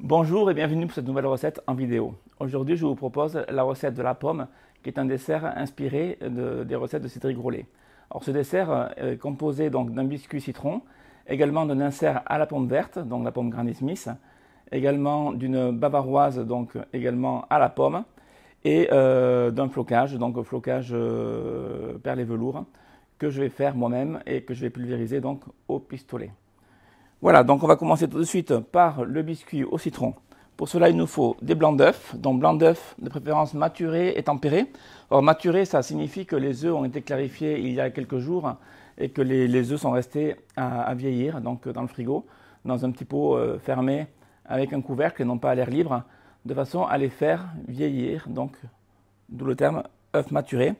Bonjour et bienvenue pour cette nouvelle recette en vidéo. Aujourd'hui, je vous propose la recette de la pomme, qui est un dessert inspiré des recettes de Cédric Grolet. Alors, ce dessert est composé donc d'un biscuit citron, également d'un insert à la pomme verte, donc la pomme Granny Smith, également d'une bavaroise, donc également à la pomme, et d'un flocage, donc flocage perles et velours, que je vais faire moi-même et que je vais pulvériser donc au pistolet. Voilà, donc on va commencer tout de suite par le biscuit au citron. Pour cela, il nous faut des blancs d'œufs, donc blancs d'œufs de préférence maturés et tempérés. Alors maturés, ça signifie que les œufs ont été clarifiés il y a quelques jours et que les œufs sont restés à vieillir, donc dans le frigo, dans un petit pot fermé avec un couvercle et non pas à l'air libre, de façon à les faire vieillir, donc d'où le terme œufs maturés.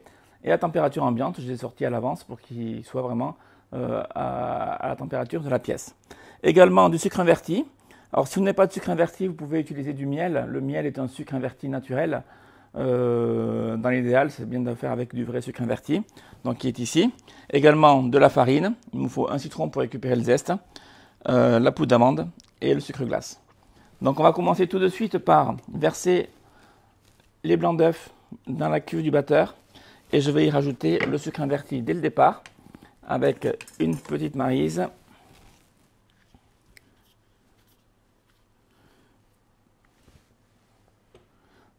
Et à température ambiante, je les ai sortis à l'avance pour qu'ils soient vraiment à la température de la pièce. Également du sucre inverti. Alors si vous n'avez pas de sucre inverti, vous pouvez utiliser du miel. Le miel est un sucre inverti naturel. Dans l'idéal, c'est bien de faire avec du vrai sucre inverti, donc qui est ici. Également de la farine. Il nous faut un citron pour récupérer le zeste, la poudre d'amande et le sucre glace. Donc on va commencer tout de suite par verser les blancs d'œufs dans la cuve du batteur et je vais y rajouter le sucre inverti dès le départ avec une petite maryse.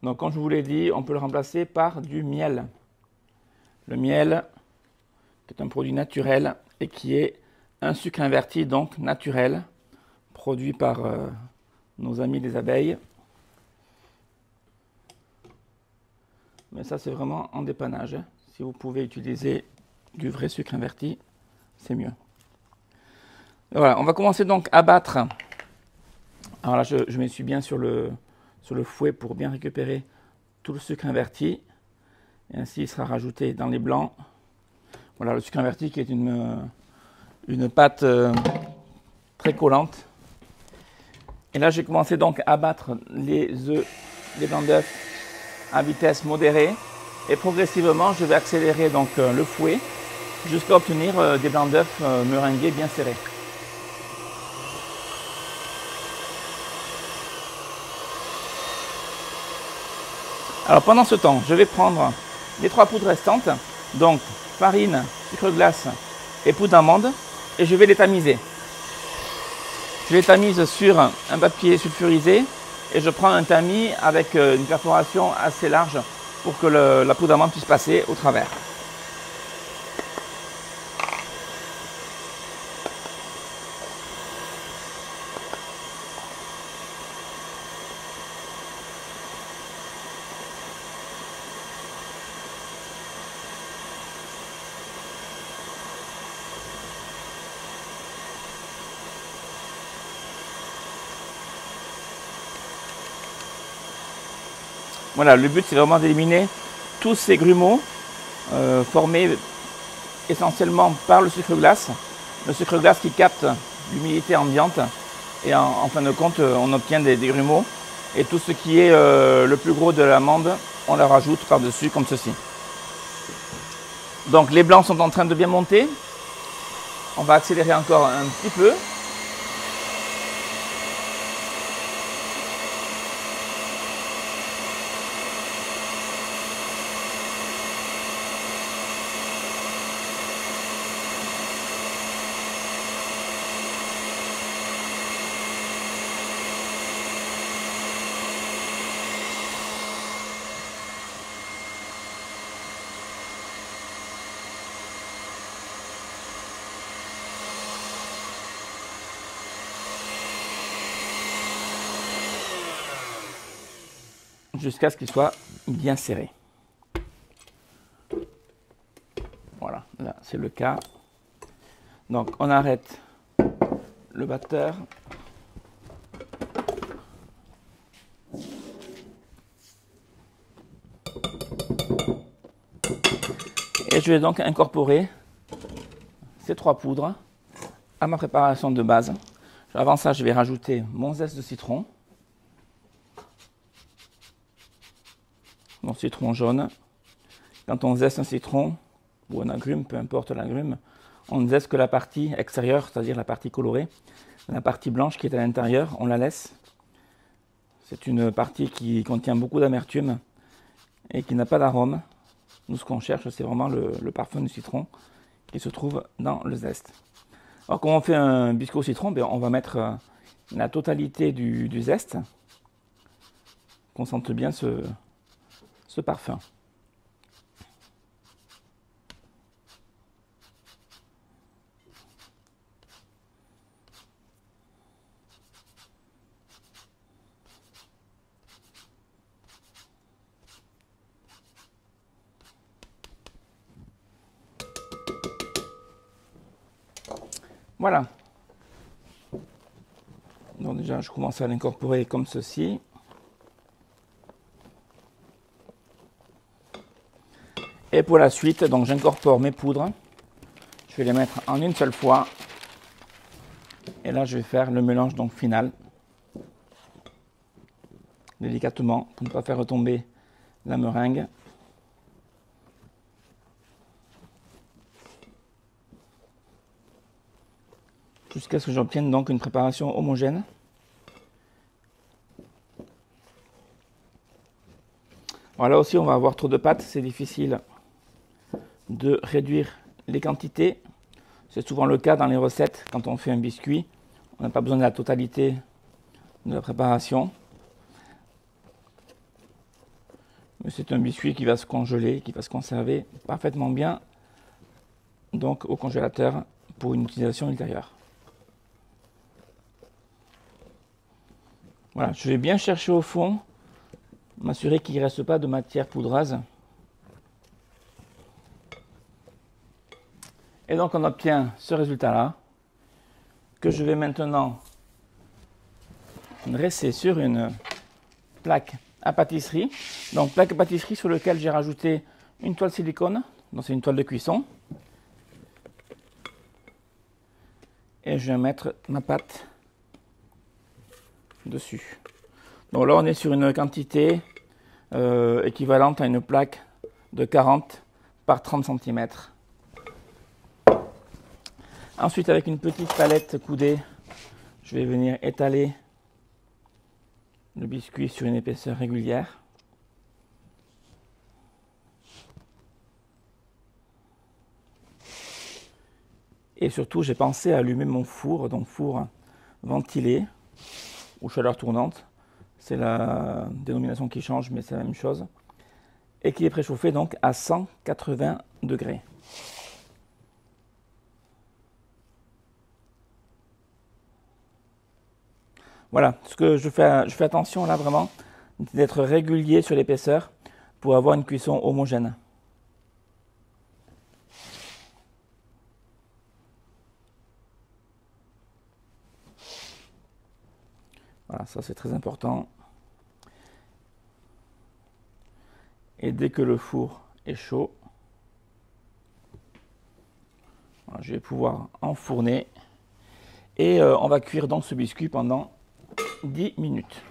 Donc, comme je vous l'ai dit, on peut le remplacer par du miel. Le miel, qui est un produit naturel et qui est un sucre inverti, donc naturel, produit par nos amis les abeilles. Mais ça, c'est vraiment en dépannage. Si vous pouvez utiliser du vrai sucre inverti, c'est mieux. Et voilà, on va commencer donc à battre. Alors là, je m'essuie bien sur le fouet pour bien récupérer tout le sucre inverti. Et ainsi, il sera rajouté dans les blancs. Voilà, le sucre inverti qui est une pâte très collante. Et là, j'ai commencé donc à battre les œufs, les blancs d'œufs à vitesse modérée. Et progressivement, je vais accélérer donc le fouet jusqu'à obtenir des blancs d'œufs meringués bien serrés. Alors pendant ce temps, je vais prendre les 3 poudres restantes, donc farine, sucre glace et poudre d'amande, et je vais les tamiser. Je les tamise sur un papier sulfurisé et je prends un tamis avec une perforation assez large pour que la poudre d'amande puisse passer au travers. Voilà, le but c'est vraiment d'éliminer tous ces grumeaux formés essentiellement par le sucre glace. Le sucre glace qui capte l'humidité ambiante et en fin de compte on obtient des grumeaux. Et tout ce qui est le plus gros de l'amande, on le rajoute par-dessus comme ceci. Donc les blancs sont en train de bien monter. On va accélérer encore un petit peu. Jusqu'à ce qu'il soit bien serré. Voilà, là c'est le cas. Donc on arrête le batteur. Et je vais donc incorporer ces 3 poudres à ma préparation de base. Avant ça, je vais rajouter mon zeste de citron. Mon citron jaune. Quand on zeste un citron ou un agrume, peu importe l'agrume, on ne zeste que la partie extérieure, c'est-à-dire la partie colorée. La partie blanche qui est à l'intérieur, on la laisse C'est une partie qui contient beaucoup d'amertume et qui n'a pas d'arôme. Nous, ce qu'on cherche, c'est vraiment le parfum du citron qui se trouve dans le zeste. Alors, quand on fait un biscuit au citron, on va mettre la totalité du zeste, qu'on sente bien ce parfum. Voilà. Donc déjà, je commence à l'incorporer comme ceci. Et pour la suite, donc j'incorpore mes poudres. Je vais les mettre en une seule fois. Et là, je vais faire le mélange donc final. Délicatement, pour ne pas faire retomber la meringue. Jusqu'à ce que j'obtienne donc une préparation homogène. Alors là aussi, on va avoir trop de pâte, c'est difficile de réduire les quantités. C'est souvent le cas dans les recettes quand on fait un biscuit. On n'a pas besoin de la totalité de la préparation. Mais c'est un biscuit qui va se congeler, qui va se conserver parfaitement bien donc au congélateur pour une utilisation ultérieure. Voilà, je vais bien chercher au fond, m'assurer qu'il ne reste pas de matière poudreuse. Et donc on obtient ce résultat-là, que je vais maintenant dresser sur une plaque à pâtisserie. Donc plaque à pâtisserie sur laquelle j'ai rajouté une toile silicone, donc c'est une toile de cuisson. Et je vais mettre ma pâte dessus. Donc là on est sur une quantité équivalente à une plaque de 40 par 30 cm. Ensuite, avec une petite palette coudée, je vais venir étaler le biscuit sur une épaisseur régulière. Et surtout, j'ai pensé à allumer mon four, donc four ventilé ou chaleur tournante. C'est la dénomination qui change, mais c'est la même chose. Et qui est préchauffé donc à 180 degrés. Voilà, ce que je fais attention là vraiment, d'être régulier sur l'épaisseur pour avoir une cuisson homogène. Voilà, ça c'est très important. Et dès que le four est chaud, voilà, je vais pouvoir enfourner. Et on va cuire donc ce biscuit pendant 10 minutes.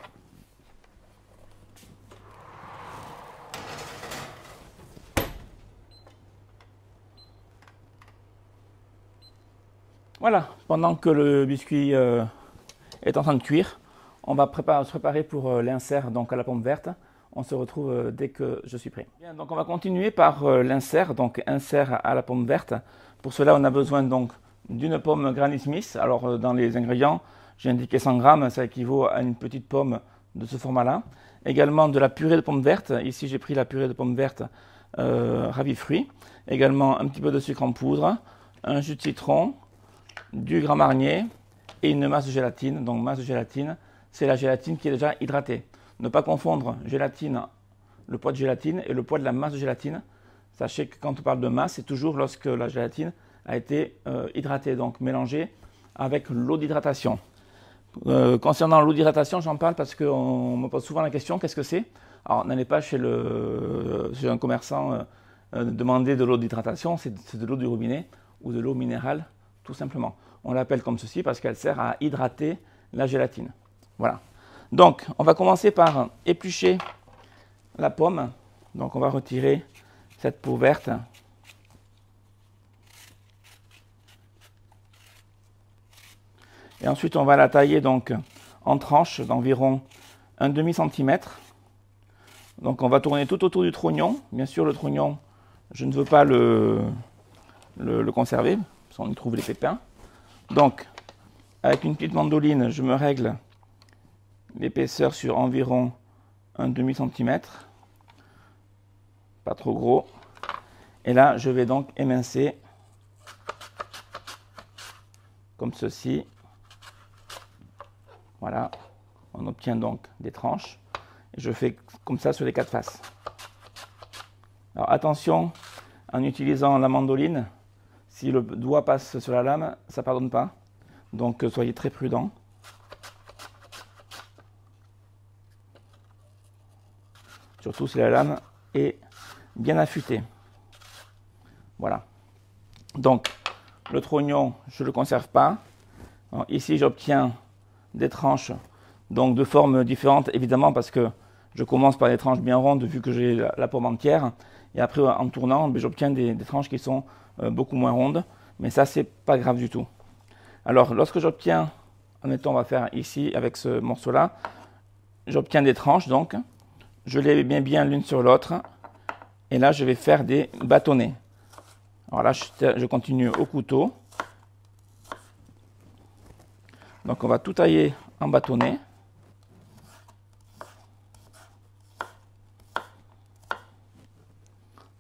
Voilà, pendant que le biscuit est en train de cuire, on va se préparer pour l'insert donc à la pomme verte. On se retrouve dès que je suis prêt. Bien, donc on va continuer par l'insert, donc insert à la pomme verte. Pour cela, on a besoin donc d'une pomme Granny Smith. Alors dans les ingrédients, j'ai indiqué 100 grammes, ça équivaut à une petite pomme de ce format-là. Également de la purée de pommes vertes. Ici, j'ai pris la purée de pommes vertes Ravi Fruits. Également un petit peu de sucre en poudre, un jus de citron, du Grand Marnier et une masse de gélatine. Donc masse de gélatine, c'est la gélatine qui est déjà hydratée. Ne pas confondre gélatine, le poids de gélatine et le poids de la masse de gélatine. Sachez que quand on parle de masse, c'est toujours lorsque la gélatine a été hydratée, donc mélangée avec l'eau d'hydratation. Concernant l'eau d'hydratation, j'en parle parce qu'on me pose souvent la question, qu'est-ce que c'est? Alors, n'allez pas chez un commerçant demander de l'eau d'hydratation, c'est de l'eau du robinet ou de l'eau minérale, tout simplement. On l'appelle comme ceci parce qu'elle sert à hydrater la gélatine. Voilà. Donc, on va commencer par éplucher la pomme. Donc, on va retirer cette peau verte. Et ensuite, on va la tailler donc en tranches d'environ un demi-centimètre. Donc on va tourner tout autour du trognon. Bien sûr, le trognon, je ne veux pas le conserver, parce qu'on y trouve les pépins. Donc, avec une petite mandoline, je me règle l'épaisseur sur environ un demi-centimètre. Pas trop gros. Et là, je vais donc émincer comme ceci. Voilà. On obtient donc des tranches. Et je fais comme ça sur les 4 faces. Alors attention, en utilisant la mandoline, si le doigt passe sur la lame, ça ne pardonne pas. Donc soyez très prudents. Surtout si la lame est bien affûtée. Voilà. Donc le trognon, je ne le conserve pas. Alors, ici, j'obtiens des tranches donc de formes différentes, évidemment, parce que je commence par des tranches bien rondes, vu que j'ai la pomme entière. Et après, en tournant, j'obtiens des tranches qui sont beaucoup moins rondes. Mais ça, c'est pas grave du tout. Alors, lorsque j'obtiens, admettons, on va faire ici, avec ce morceau-là, j'obtiens des tranches, donc. Je les mets bien l'une sur l'autre. Et là, je vais faire des bâtonnets. Alors là, je continue au couteau. Donc, on va tout tailler en bâtonnets.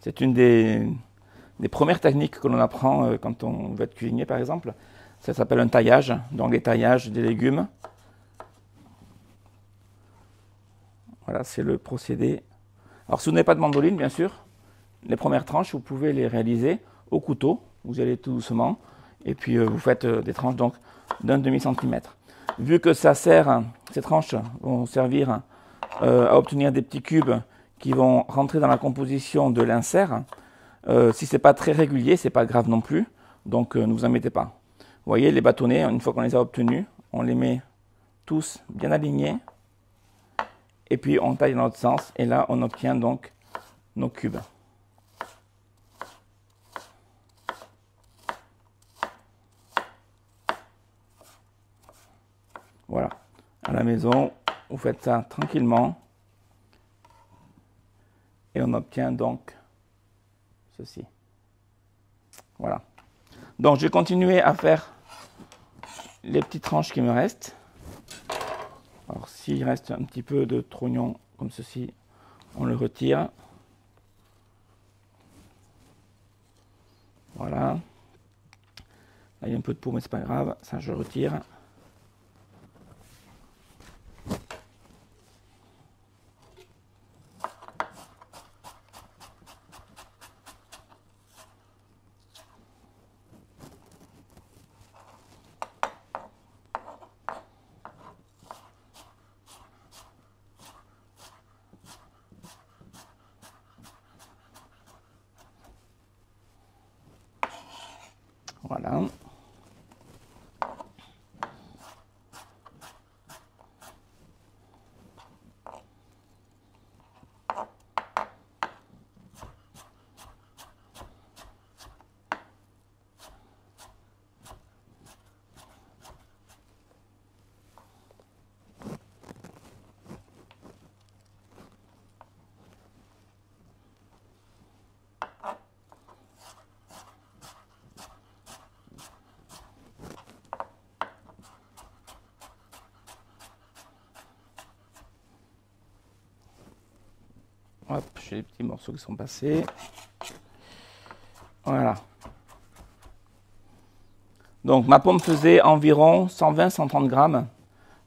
C'est une des premières techniques que l'on apprend quand on veut être cuisinier, par exemple. Ça s'appelle un taillage, donc les taillages des légumes. Voilà, c'est le procédé. Alors, si vous n'avez pas de mandoline, bien sûr, les premières tranches, vous pouvez les réaliser au couteau. Vous allez tout doucement. Et puis, vous faites des tranches donc d'un demi-centimètre. Vu que ça sert, ces tranches vont servir à obtenir des petits cubes qui vont rentrer dans la composition de l'insert. Si ce n'est pas très régulier, ce n'est pas grave non plus. Donc, ne vous en mettez pas. Vous voyez, les bâtonnets, une fois qu'on les a obtenus, on les met tous bien alignés. Et puis, on taille dans l'autre sens. Et là, on obtient donc nos cubes. Voilà. À la maison, vous faites ça tranquillement. Et on obtient donc ceci. Voilà. Donc, je vais continuer à faire les petites tranches qui me restent. Alors, s'il reste un petit peu de trognon comme ceci, on le retire. Voilà. Là, il y a un peu de peau, mais c'est pas grave. Ça, je retire. Voilà. Hop, j'ai les petits morceaux qui sont passés. Voilà. Donc ma pomme faisait environ 120-130 grammes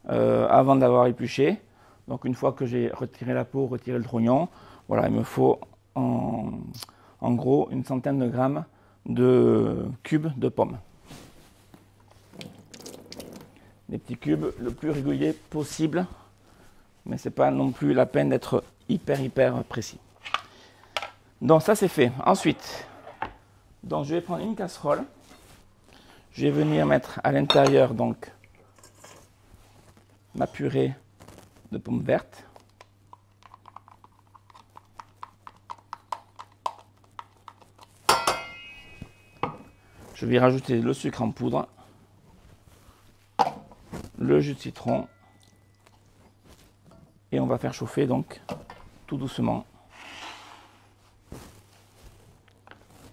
avant d'avoir épluché. Donc une fois que j'ai retiré la peau, retiré le trognon, voilà, il me faut en gros une centaine de grammes de cubes de pommes. Des petits cubes le plus régulier possible, mais c'est pas non plus la peine d'être hyper précis. Donc ça c'est fait. Ensuite, donc je vais prendre une casserole. Je vais venir mettre à l'intérieur donc ma purée de pommes vertes. Je vais rajouter le sucre en poudre, le jus de citron Et on va faire chauffer donc tout doucement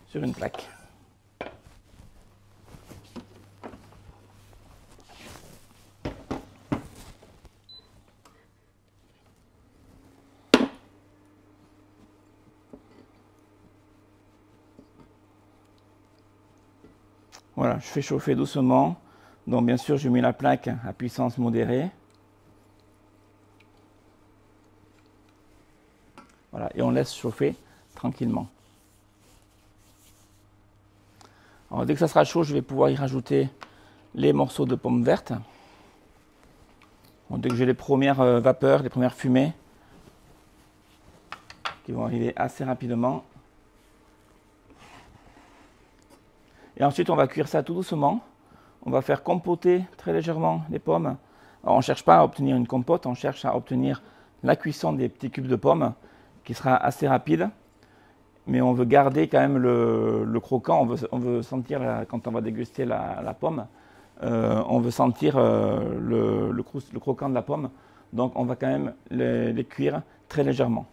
sur une plaque. Voilà, je fais chauffer doucement. Donc bien sûr, je mets la plaque à puissance modérée. Voilà, et on laisse chauffer tranquillement. Alors dès que ça sera chaud, je vais pouvoir y rajouter les morceaux de pommes vertes. Bon, dès que j'ai les premières vapeurs, les premières fumées qui vont arriver assez rapidement. Et ensuite, on va cuire ça tout doucement. On va faire compoter très légèrement les pommes. Alors, on ne cherche pas à obtenir une compote, on cherche à obtenir la cuisson des petits cubes de pommes qui sera assez rapide. Mais on veut garder quand même le croquant. On veut sentir, quand on va déguster la pomme, on veut sentir le croquant de la pomme. Donc, on va quand même les cuire très légèrement.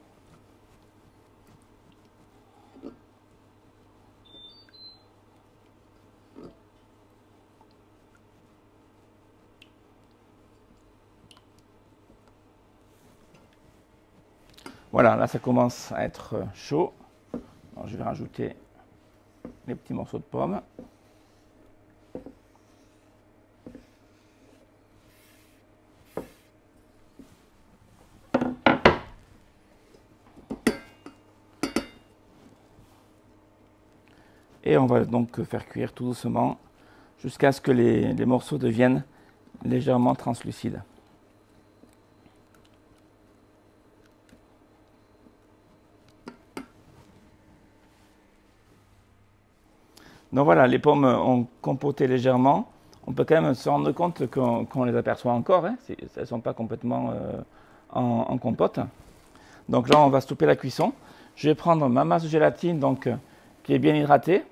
Voilà, là ça commence à être chaud. Alors, je vais rajouter les petits morceaux de pommes. Et on va donc faire cuire tout doucement jusqu'à ce que les morceaux deviennent légèrement translucides. Donc voilà, les pommes ont compoté légèrement. On peut quand même se rendre compte qu'on les aperçoit encore. Hein, elles ne sont pas complètement en compote. Donc là, on va stopper la cuisson. Je vais prendre ma masse de gélatine donc, qui est bien hydratée.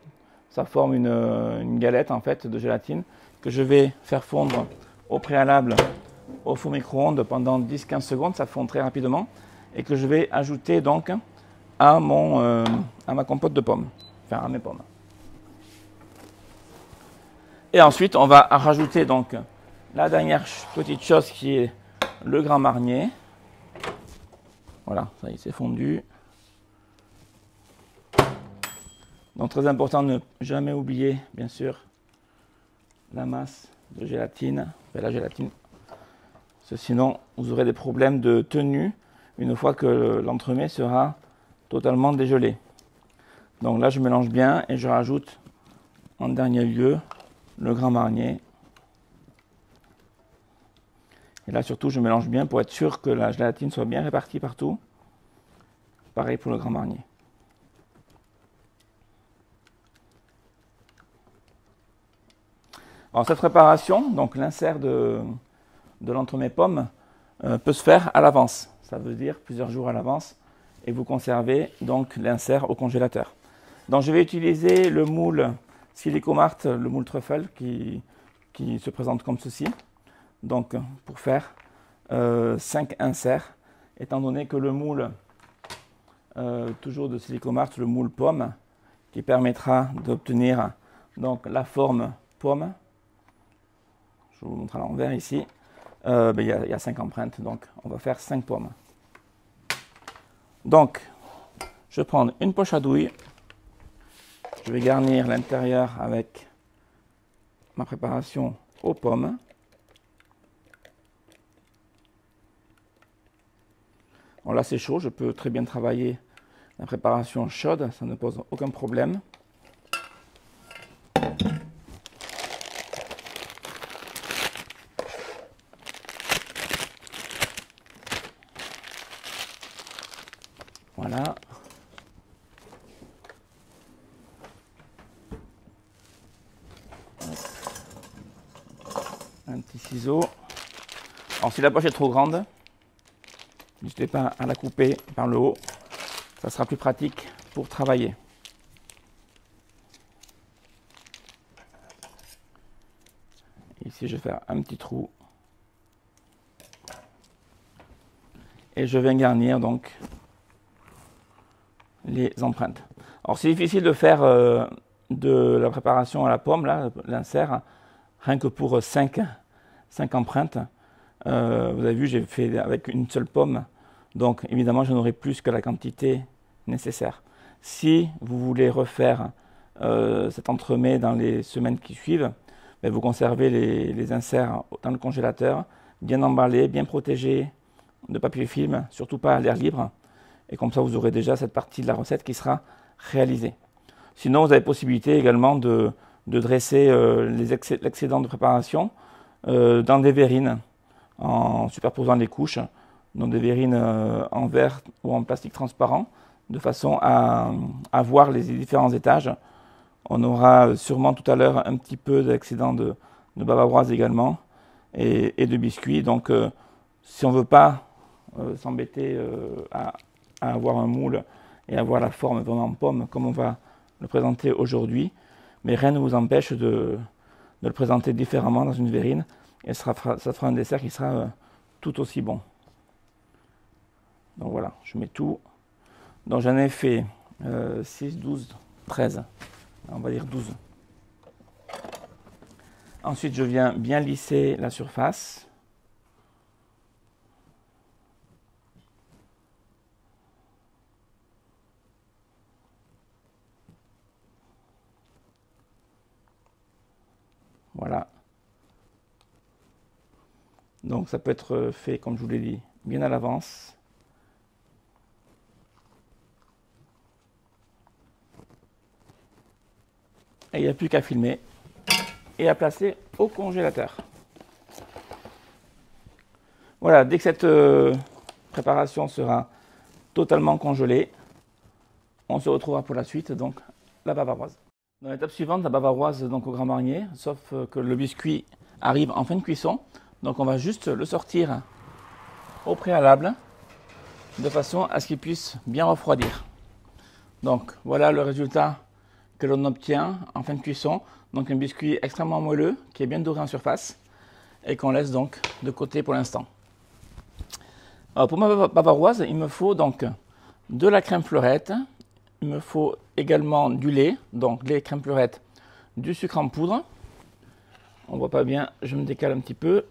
Ça forme une galette en fait de gélatine que je vais faire fondre au préalable au four micro-ondes pendant 10-15 secondes. Ça fond très rapidement. Et que je vais ajouter donc à ma compote de pommes. Enfin, à mes pommes. Et ensuite, on va rajouter donc la dernière petite chose qui est le Grand Marnier. Voilà, ça y est, c'est fondu. Donc très important de ne jamais oublier, bien sûr, la masse de gélatine, la gélatine. Parce que sinon, vous aurez des problèmes de tenue une fois que l'entremets sera totalement dégelé. Donc là, je mélange bien et je rajoute en dernier lieu le Grand Marnier. Et là, surtout, je mélange bien pour être sûr que la gélatine soit bien répartie partout. Pareil pour le Grand Marnier. Alors, cette préparation, donc l'insert de l'entremets pommes, peut se faire à l'avance. Ça veut dire plusieurs jours à l'avance. Et vous conservez donc l'insert au congélateur. Donc, je vais utiliser le moule Silicomart, le moule truffle qui se présente comme ceci. Donc, pour faire 5 inserts, étant donné que le moule, toujours de Silicomart, le moule pomme, qui permettra d'obtenir donc la forme pomme. Je vous montre à l'envers ici. Il y a 5 empreintes, donc on va faire 5 pommes. Donc, je vais prendre une poche à douille. Je vais garnir l'intérieur avec ma préparation aux pommes. Bon, là c'est chaud, je peux très bien travailler la préparation chaude, ça ne pose aucun problème. Voilà. Un petit ciseau. Alors si la poche est trop grande, n'hésitez pas à la couper par le haut, ça sera plus pratique pour travailler. Ici je vais faire un petit trou. et je viens garnir donc les empreintes. Alors c'est difficile de faire de la préparation à la pomme, là, l'insert, rien que pour 5 empreintes. Vous avez vu, j'ai fait avec une seule pomme, donc évidemment j'en aurai plus que la quantité nécessaire. Si vous voulez refaire cet entremets dans les semaines qui suivent, ben vous conservez les inserts dans le congélateur, bien emballés, bien protégés de papier film, surtout pas à l'air libre. Et comme ça, vous aurez déjà cette partie de la recette qui sera réalisée. Sinon, vous avez possibilité également de dresser l'excédent de préparation dans des verrines, en superposant les couches, dans des verrines en verre ou en plastique transparent, de façon à voir les différents étages. On aura sûrement tout à l'heure un petit peu d'excédent de bavaroise également et de biscuits. Donc, si on ne veut pas s'embêter à avoir un moule et avoir la forme vraiment pomme comme on va le présenter aujourd'hui, mais rien ne vous empêche de le présenter différemment dans une verrine et ça fera un dessert qui sera tout aussi bon. Donc voilà, je mets tout. Donc j'en ai fait 6, 12, 13, on va dire 12. Ensuite je viens bien lisser la surface. Voilà. Donc ça peut être fait, comme je vous l'ai dit, bien à l'avance. Et il n'y a plus qu'à filmer et à placer au congélateur. Voilà, dès que cette préparation sera totalement congelée, on se retrouvera pour la suite, donc la bavaroise. Dans l'étape suivante, la bavaroise donc au Grand Marnier, sauf que le biscuit arrive en fin de cuisson. Donc on va juste le sortir au préalable, de façon à ce qu'il puisse bien refroidir. Donc voilà le résultat que l'on obtient en fin de cuisson. Donc un biscuit extrêmement moelleux, qui est bien doré en surface, et qu'on laisse donc de côté pour l'instant. Pour ma bavaroise, il me faut donc de la crème fleurette. Il me faut également du lait, donc lait, crème fleurette, du sucre en poudre. On ne voit pas bien, je me décale un petit peu.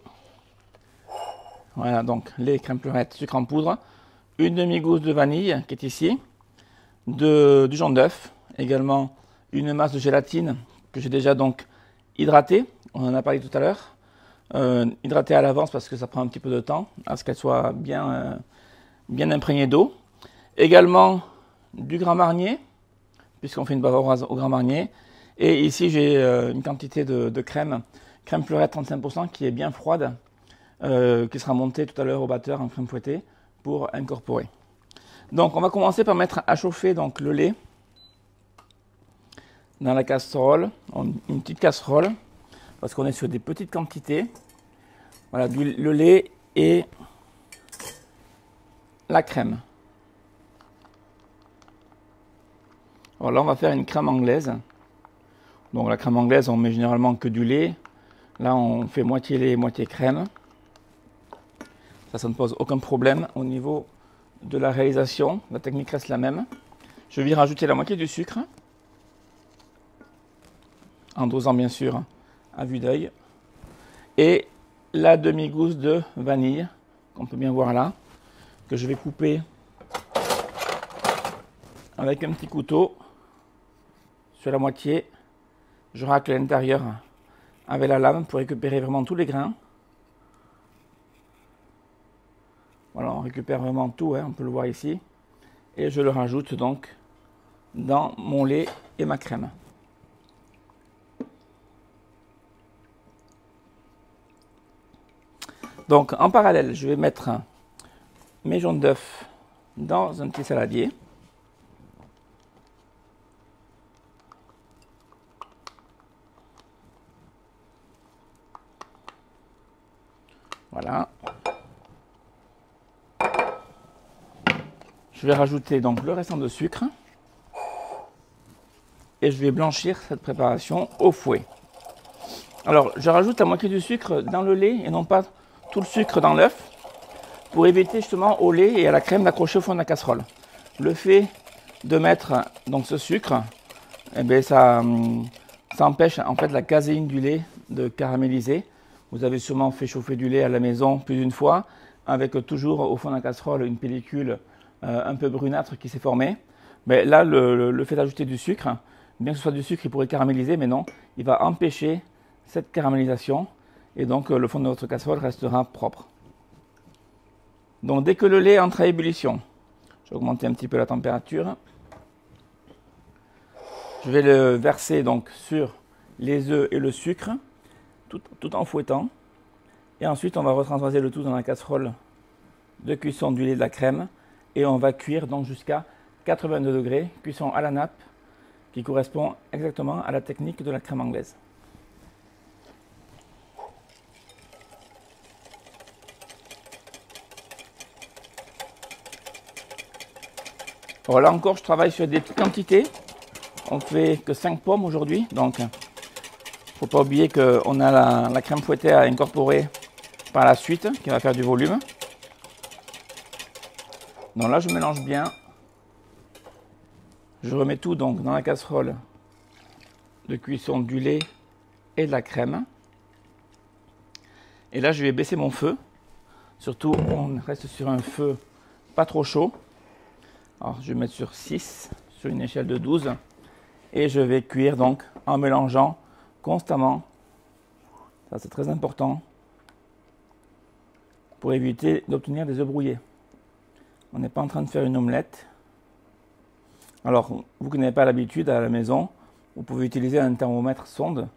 Voilà, donc lait, crème fleurette, sucre en poudre. Une demi-gousse de vanille qui est ici. Du jaune d'œuf. Également une masse de gélatine que j'ai déjà donc hydratée. On en a parlé tout à l'heure. Hydratée à l'avance parce que ça prend un petit peu de temps à ce qu'elle soit bien imprégnée d'eau. Également du Grand Marnier, puisqu'on fait une bavaroise au Grand Marnier. Et ici, j'ai une quantité de crème fleurette 35% qui est bien froide, qui sera montée tout à l'heure au batteur en crème fouettée pour incorporer. Donc, on va commencer par mettre à chauffer donc, le lait dans la casserole, une petite casserole, parce qu'on est sur des petites quantités. Voilà, le lait et la crème. Alors là, on va faire une crème anglaise. Donc la crème anglaise, on met généralement que du lait. Là, on fait moitié lait, moitié crème. Ça ne pose aucun problème au niveau de la réalisation. La technique reste la même. Je vais rajouter la moitié du sucre, en dosant bien sûr à vue d'œil. Et la demi-gousse de vanille, qu'on peut bien voir là, que je vais couper avec un petit couteau sur la moitié. Je racle l'intérieur avec la lame pour récupérer vraiment tous les grains. Voilà, on récupère vraiment tout, hein, on peut le voir ici. Et je le rajoute donc dans mon lait et ma crème. Donc en parallèle, je vais mettre mes jaunes d'œufs dans un petit saladier. Voilà. Je vais rajouter donc le restant de sucre et je vais blanchir cette préparation au fouet. Alors, je rajoute la moitié du sucre dans le lait et non pas tout le sucre dans l'œuf pour éviter justement au lait et à la crème d'accrocher au fond de la casserole. Le fait de mettre donc ce sucre, eh bien, ça empêche en fait la caséine du lait de caraméliser. Vous avez sûrement fait chauffer du lait à la maison plus d'une fois, avec toujours au fond de la casserole une pellicule un peu brunâtre qui s'est formée. Mais là, le fait d'ajouter du sucre, bien que ce soit du sucre, il pourrait caraméliser, mais non, il va empêcher cette caramélisation et donc le fond de votre casserole restera propre. Donc dès que le lait entre à ébullition, je vais augmenter un petit peu la température. Je vais le verser donc sur les œufs et le sucre, tout en fouettant. Et ensuite, on va retransvaser le tout dans la casserole de cuisson du lait et de la crème. Et on va cuire donc jusqu'à 82 degrés, cuisson à la nappe, qui correspond exactement à la technique de la crème anglaise. Alors là encore, je travaille sur des petites quantités. On ne fait que 5 pommes aujourd'hui, donc il ne faut pas oublier qu'on a la crème fouettée à incorporer par la suite, qui va faire du volume. Donc là, je mélange bien. Je remets tout donc dans la casserole de cuisson du lait et de la crème. Et là, je vais baisser mon feu. Surtout, on reste sur un feu pas trop chaud. Alors, je vais mettre sur 6, sur une échelle de 12. Et je vais cuire donc en mélangeant constamment. Ça, c'est très important pour éviter d'obtenir des œufs brouillés. On n'est pas en train de faire une omelette. Alors, vous qui n'avez pas l'habitude à la maison, vous pouvez utiliser un thermomètre sonde.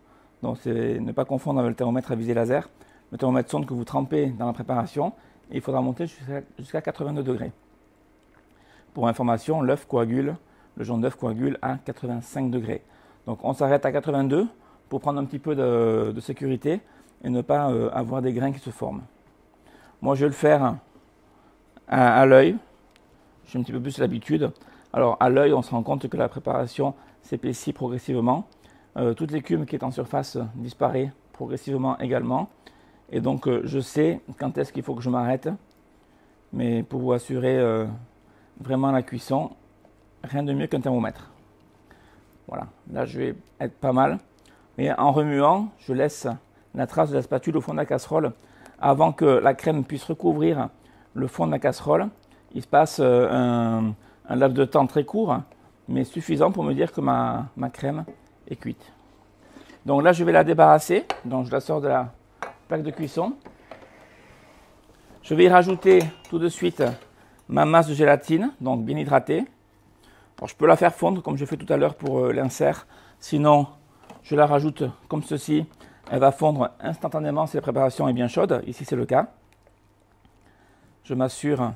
Donc, c'est ne pas confondre avec le thermomètre à visée laser. Le thermomètre sonde que vous trempez dans la préparation, et il faudra monter jusqu'à 82 degrés. Pour information, l'œuf coagule, le jaune d'œuf coagule à 85 degrés. Donc, on s'arrête à 82 pour prendre un petit peu de sécurité et ne pas avoir des grains qui se forment. Moi, je vais le faire à l'œil. J'ai un petit peu plus l'habitude. Alors, à l'œil, on se rend compte que la préparation s'épaissit progressivement. Toute l'écume qui est en surface disparaît progressivement également. Et donc, je sais quand est-ce qu'il faut que je m'arrête. Mais pour vous assurer vraiment la cuisson, rien de mieux qu'un thermomètre. Voilà, là, je vais être pas mal. Et en remuant, je laisse la trace de la spatule au fond de la casserole avant que la crème puisse recouvrir le fond de la casserole. Il se passe un laps de temps très court, mais suffisant pour me dire que ma crème est cuite. Donc là, je vais la débarrasser. Donc je la sors de la plaque de cuisson. Je vais y rajouter tout de suite ma masse de gélatine, donc bien hydratée. Alors, je peux la faire fondre comme j'ai fait tout à l'heure pour l'insert. Sinon, je la rajoute comme ceci. Elle va fondre instantanément si la préparation est bien chaude. Ici, c'est le cas. Je m'assure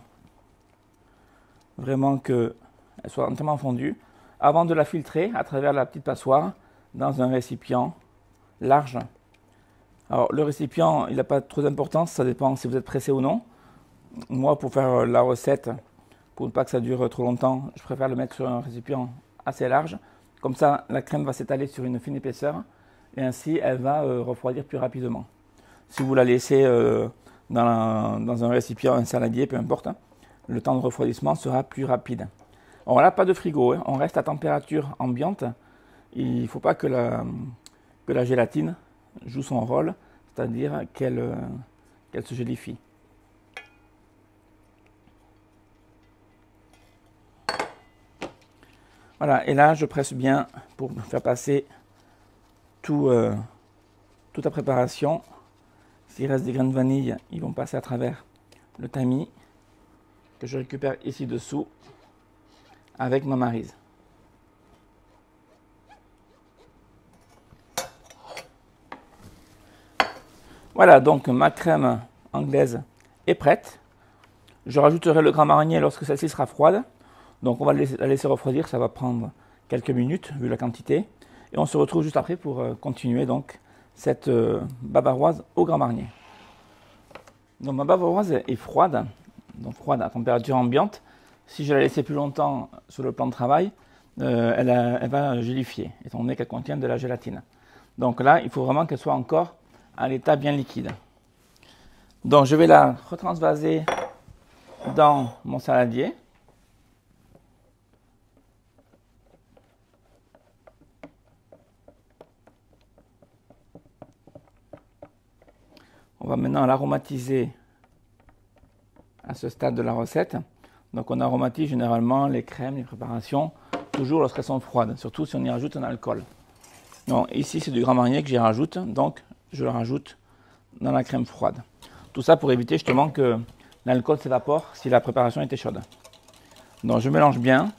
vraiment qu'elle soit entièrement fondue avant de la filtrer à travers la petite passoire dans un récipient large. Alors, le récipient, il n'a pas trop d'importance. Ça dépend si vous êtes pressé ou non. Moi, pour faire la recette, pour ne pas que ça dure trop longtemps, je préfère le mettre sur un récipient assez large. Comme ça, la crème va s'étaler sur une fine épaisseur et ainsi, elle va refroidir plus rapidement. Si vous la laissez dans un récipient, un saladier, peu importe, le temps de refroidissement sera plus rapide. Alors là, pas de frigo, on reste à température ambiante. Il ne faut pas que la gélatine joue son rôle, c'est-à-dire qu'elle se gélifie. Voilà, et là, je presse bien pour faire passer toute la préparation. S'il reste des grains de vanille, ils vont passer à travers le tamis que je récupère ici dessous avec ma maryse. Voilà, donc ma crème anglaise est prête. Je rajouterai le Grand Marnier lorsque celle-ci sera froide. Donc on va la laisser refroidir, ça va prendre quelques minutes vu la quantité. Et on se retrouve juste après pour continuer donc cette bavaroise au Grand Marnier. Donc ma bavaroise est froide, donc froide à température ambiante. Si je la laissais plus longtemps sur le plan de travail, elle va gélifier, étant donné qu'elle contient de la gélatine. Donc là, il faut vraiment qu'elle soit encore à l'état bien liquide. Donc je vais la retransvaser dans mon saladier. On va maintenant l'aromatiser à ce stade de la recette. Donc on aromatise généralement les crèmes, les préparations, toujours lorsqu'elles sont froides, surtout si on y rajoute un alcool. Donc ici c'est du Grand Marnier que j'y rajoute, donc je le rajoute dans la crème froide. Tout ça pour éviter justement que l'alcool s'évapore si la préparation était chaude. Donc je mélange bien.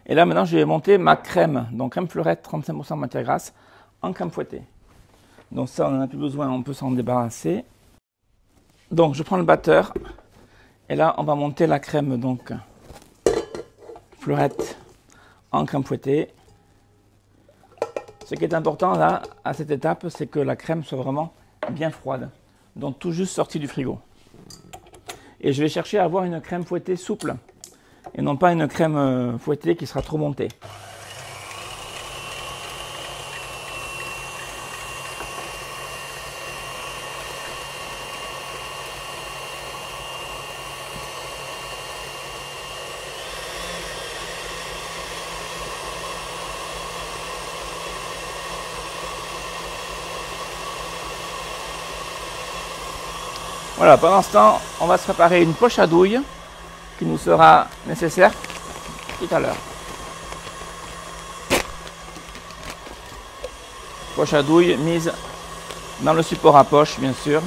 Et là maintenant je vais monter ma crème, donc crème fleurette 35% de matière grasse, en crème fouettée. Donc ça on n'en a plus besoin, on peut s'en débarrasser. Donc je prends le batteur et là on va monter la crème donc fleurette en crème fouettée. Ce qui est important là à cette étape, c'est que la crème soit vraiment bien froide, donc tout juste sortie du frigo. Et je vais chercher à avoir une crème fouettée souple et non pas une crème fouettée qui sera trop montée. Voilà, pendant ce temps, on va se préparer une poche à douille qui nous sera nécessaire tout à l'heure. Poche à douille mise dans le support à poche, bien sûr.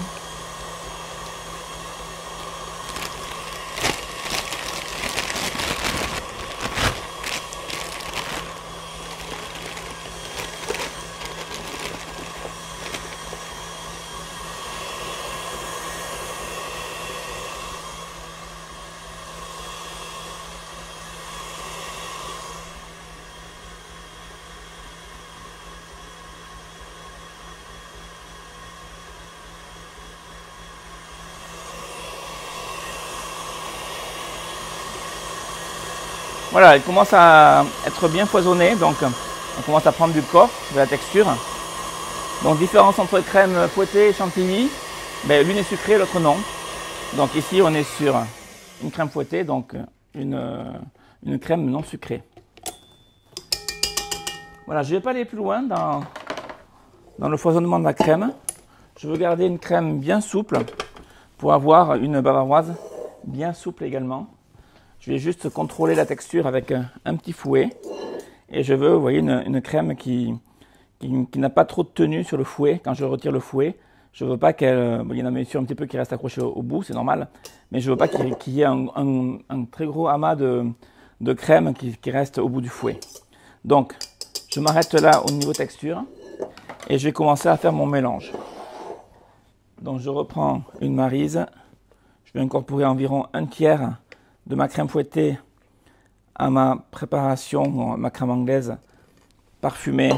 Voilà, elle commence à être bien foisonnée, donc on commence à prendre du corps, de la texture. Donc différence entre crème fouettée et chantilly, l'une est sucrée, l'autre non. Donc ici on est sur une crème fouettée, donc une crème non sucrée. Voilà, je ne vais pas aller plus loin dans le foisonnement de la crème. Je veux garder une crème bien souple pour avoir une bavaroise bien souple également. Je vais juste contrôler la texture avec un petit fouet. Et je veux, vous voyez, une crème qui n'a pas trop de tenue sur le fouet. Quand je retire le fouet, je ne veux pas qu'elle... il y en a bien sûr un petit peu qui reste accroché au bout, c'est normal. Mais je ne veux pas qu'il y ait un très gros amas de crème qui reste au bout du fouet. Donc, je m'arrête là au niveau texture. Et je vais commencer à faire mon mélange. Donc, je reprends une maryse. Je vais incorporer environ un tiers de ma crème fouettée à ma préparation, ma crème anglaise parfumée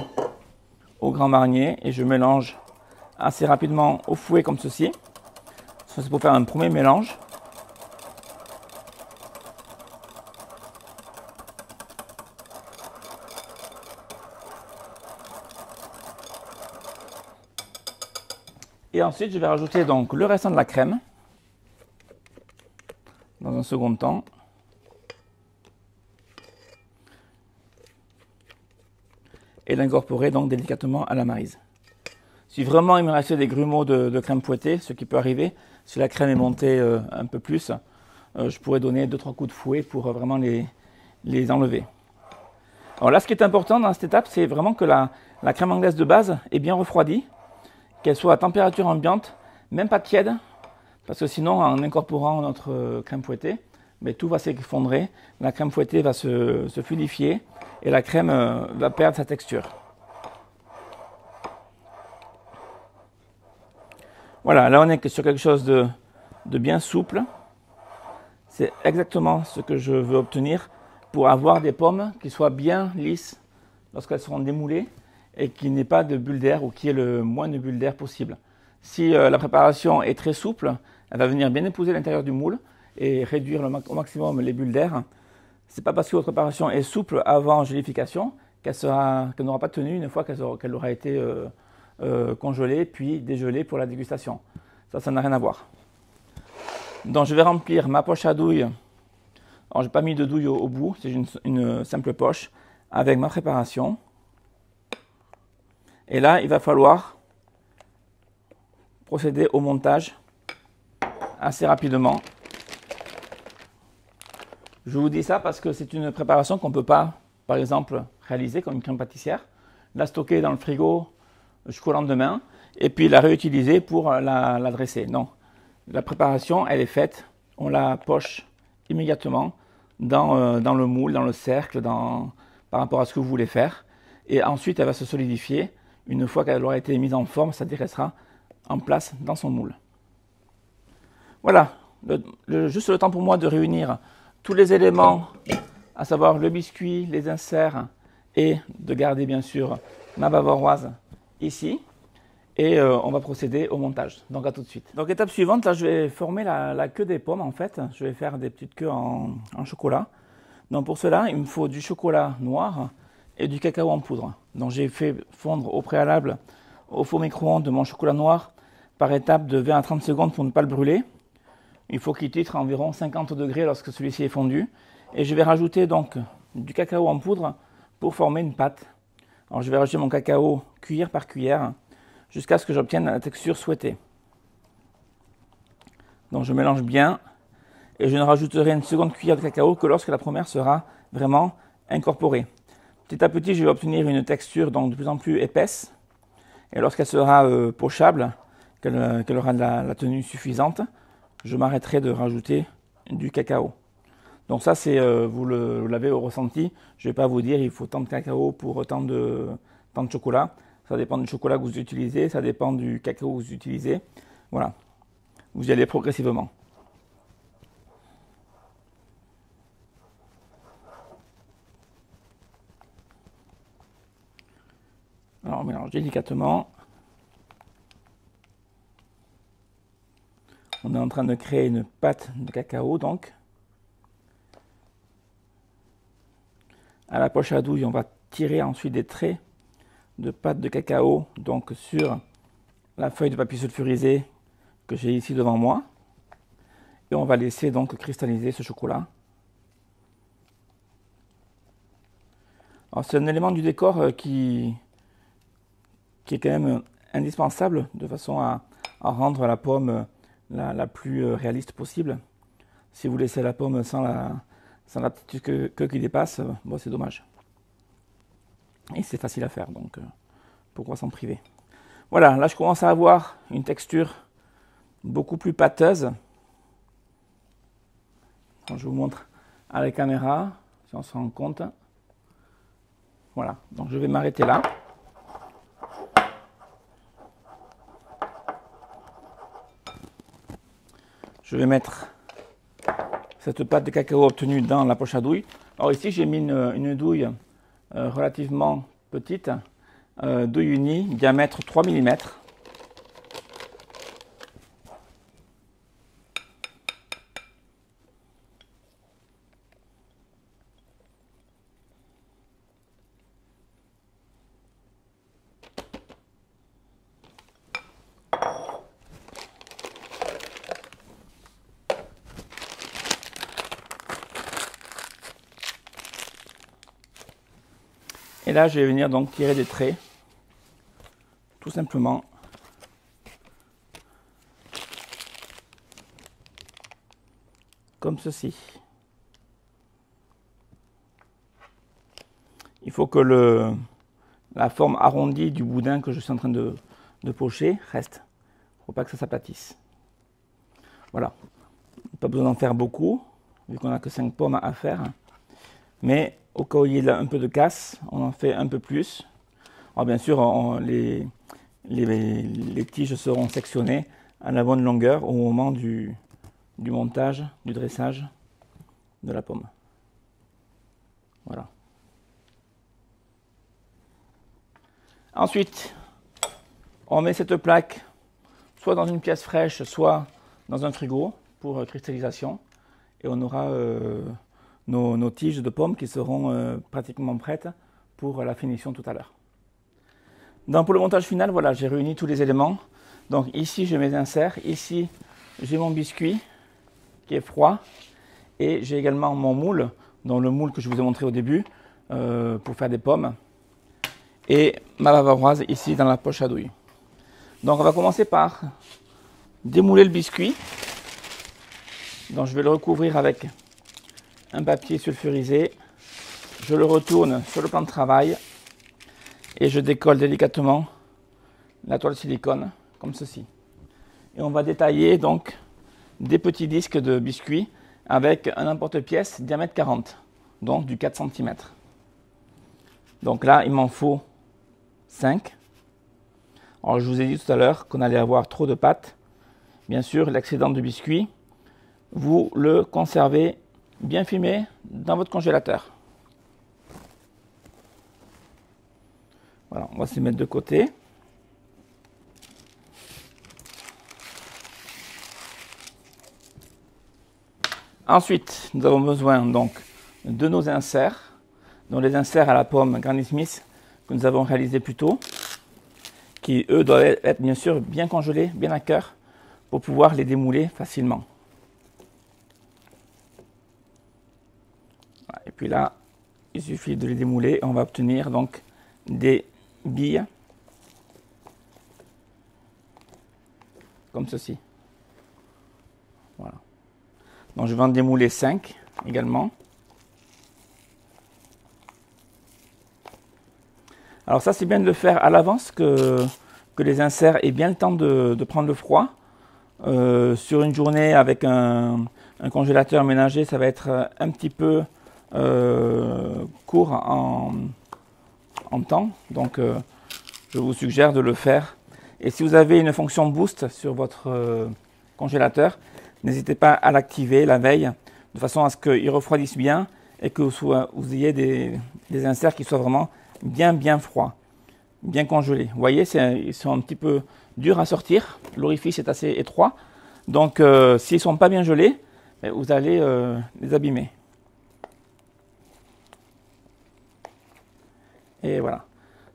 au Grand Marnier et je mélange assez rapidement au fouet comme ceci. Ça c'est pour faire un premier mélange. Et ensuite je vais rajouter donc le restant de la crème. Dans un second temps, et l'incorporer donc délicatement à la maryse. Si vraiment il me restait des grumeaux de crème fouettée, ce qui peut arriver, si la crème est montée un peu plus, je pourrais donner 2-3 coups de fouet pour vraiment les enlever. Alors là, ce qui est important dans cette étape, c'est vraiment que la crème anglaise de base est bien refroidie, qu'elle soit à température ambiante, même pas tiède, parce que sinon, en incorporant notre crème fouettée, tout va s'effondrer, la crème fouettée va se fluidifier et la crème va perdre sa texture. Voilà, là on est sur quelque chose de bien souple. C'est exactement ce que je veux obtenir pour avoir des pommes qui soient bien lisses lorsqu'elles seront démoulées et qu'il n'y ait pas de bulles d'air ou qu'il y ait le moins de bulles d'air possible. Si la préparation est très souple, elle va venir bien épouser l'intérieur du moule et réduire au maximum les bulles d'air. Ce n'est pas parce que votre préparation est souple avant gélification qu'elle n'aura pas tenu une fois qu'elle aura été congelée puis dégelée pour la dégustation. ça n'a rien à voir. Donc je vais remplir ma poche à douille. Alors j'ai pas mis de douille au bout, c'est une simple poche avec ma préparation. Et là, il va falloir procéder au montage assez rapidement. Je vous dis ça parce que c'est une préparation qu'on ne peut pas, par exemple, réaliser comme une crème pâtissière, la stocker dans le frigo jusqu'au lendemain et puis la réutiliser pour la dresser. Non, la préparation, elle est faite, on la poche immédiatement dans le moule, dans le cercle, par rapport à ce que vous voulez faire. Et ensuite, elle va se solidifier. Une fois qu'elle aura été mise en forme, c'est-à-dire qu'elle sera en place dans son moule. Voilà, juste le temps pour moi de réunir tous les éléments, à savoir le biscuit, les inserts, et de garder bien sûr ma bavaroise ici. Et on va procéder au montage. Donc à tout de suite. Donc étape suivante, là je vais former la queue des pommes en fait. Je vais faire des petites queues en chocolat. Donc pour cela, il me faut du chocolat noir et du cacao en poudre. Donc j'ai fait fondre au préalable au four micro-ondes mon chocolat noir par étape de 20 à 30 secondes pour ne pas le brûler. Il faut qu'il titre à environ 50 degrés lorsque celui-ci est fondu. Et je vais rajouter donc du cacao en poudre pour former une pâte. Alors je vais rajouter mon cacao cuillère par cuillère jusqu'à ce que j'obtienne la texture souhaitée. Donc je mélange bien et je ne rajouterai une seconde cuillère de cacao que lorsque la première sera vraiment incorporée. Petit à petit, je vais obtenir une texture donc de plus en plus épaisse et lorsqu'elle sera pochable, qu'elle aura de la tenue suffisante, je m'arrêterai de rajouter du cacao. Donc ça, c'est vous l'avez au ressenti. Je ne vais pas vous dire il faut tant de cacao pour tant de chocolat. Ça dépend du chocolat que vous utilisez, ça dépend du cacao que vous utilisez. Voilà, vous y allez progressivement. Alors on mélange délicatement. On est en train de créer une pâte de cacao donc. À la poche à douille, on va tirer ensuite des traits de pâte de cacao donc sur la feuille de papier sulfurisé que j'ai ici devant moi. Et on va laisser donc cristalliser ce chocolat. Alors c'est un élément du décor qui est quand même indispensable de façon à rendre la pomme la plus réaliste possible. Si vous laissez la pomme sans la petite queue qui dépasse, bon, c'est dommage. Et c'est facile à faire, donc pourquoi s'en priver? Voilà, là je commence à avoir une texture beaucoup plus pâteuse. Alors, je vous montre à la caméra, si on se rend compte. Voilà, donc je vais m'arrêter là. Je vais mettre cette pâte de cacao obtenue dans la poche à douille. Alors ici, j'ai mis une douille relativement petite, douille unie, diamètre 3 mm. Et là, je vais venir donc tirer des traits, tout simplement. Comme ceci. Il faut que la forme arrondie du boudin que je suis en train de pocher reste. Il ne faut pas que ça s'aplatisse. Voilà. Pas besoin d'en faire beaucoup, vu qu'on n'a que 5 pommes à faire. Mais au cas où il y a un peu de casse, on en fait un peu plus. Alors bien sûr, les tiges seront sectionnées à la bonne longueur au moment du montage, du dressage de la pomme. Voilà. Ensuite, on met cette plaque soit dans une pièce fraîche, soit dans un frigo pour cristallisation. Et on aura nos tiges de pommes qui seront pratiquement prêtes pour la finition tout à l'heure. Donc pour le montage final, voilà, j'ai réuni tous les éléments. Donc ici, j'ai mes inserts. Ici, j'ai mon biscuit qui est froid. Et j'ai également mon moule, dont le moule que je vous ai montré au début, pour faire des pommes. Et ma bavaroise ici dans la poche à douille. Donc on va commencer par démouler le biscuit. Donc je vais le recouvrir avec un papier sulfurisé. Je le retourne sur le plan de travail et je décolle délicatement la toile silicone comme ceci. Et on va détailler donc des petits disques de biscuits avec un emporte-pièce diamètre 40, donc du 4 cm. Donc là, il m'en faut 5. Alors je vous ai dit tout à l'heure qu'on allait avoir trop de pâte. Bien sûr, l'excédent de biscuit, vous le conservez bien fumé dans votre congélateur. Voilà, on va se les mettre de côté. Ensuite, nous avons besoin donc de nos inserts, donc les inserts à la pomme Granny Smith que nous avons réalisés plus tôt, qui eux doivent être bien sûr bien congelés, bien à cœur, pour pouvoir les démouler facilement. Et puis là, il suffit de les démouler et on va obtenir donc des billes comme ceci. Voilà. Donc je vais en démouler 5 également. Alors ça, c'est bien de le faire à l'avance que les inserts aient bien le temps de prendre le froid. Sur une journée avec un congélateur ménager, ça va être un petit peu court en temps. Donc je vous suggère de le faire. Et si vous avez une fonction boost sur votre congélateur, n'hésitez pas à l'activer la veille, de façon à ce qu'il refroidisse bien et que vous ayez des inserts qui soient vraiment bien froids, bien congelés. Vous voyez, ils sont un petit peu durs à sortir, l'orifice est assez étroit, donc s'ils ne sont pas bien gelés, vous allez les abîmer. Et voilà,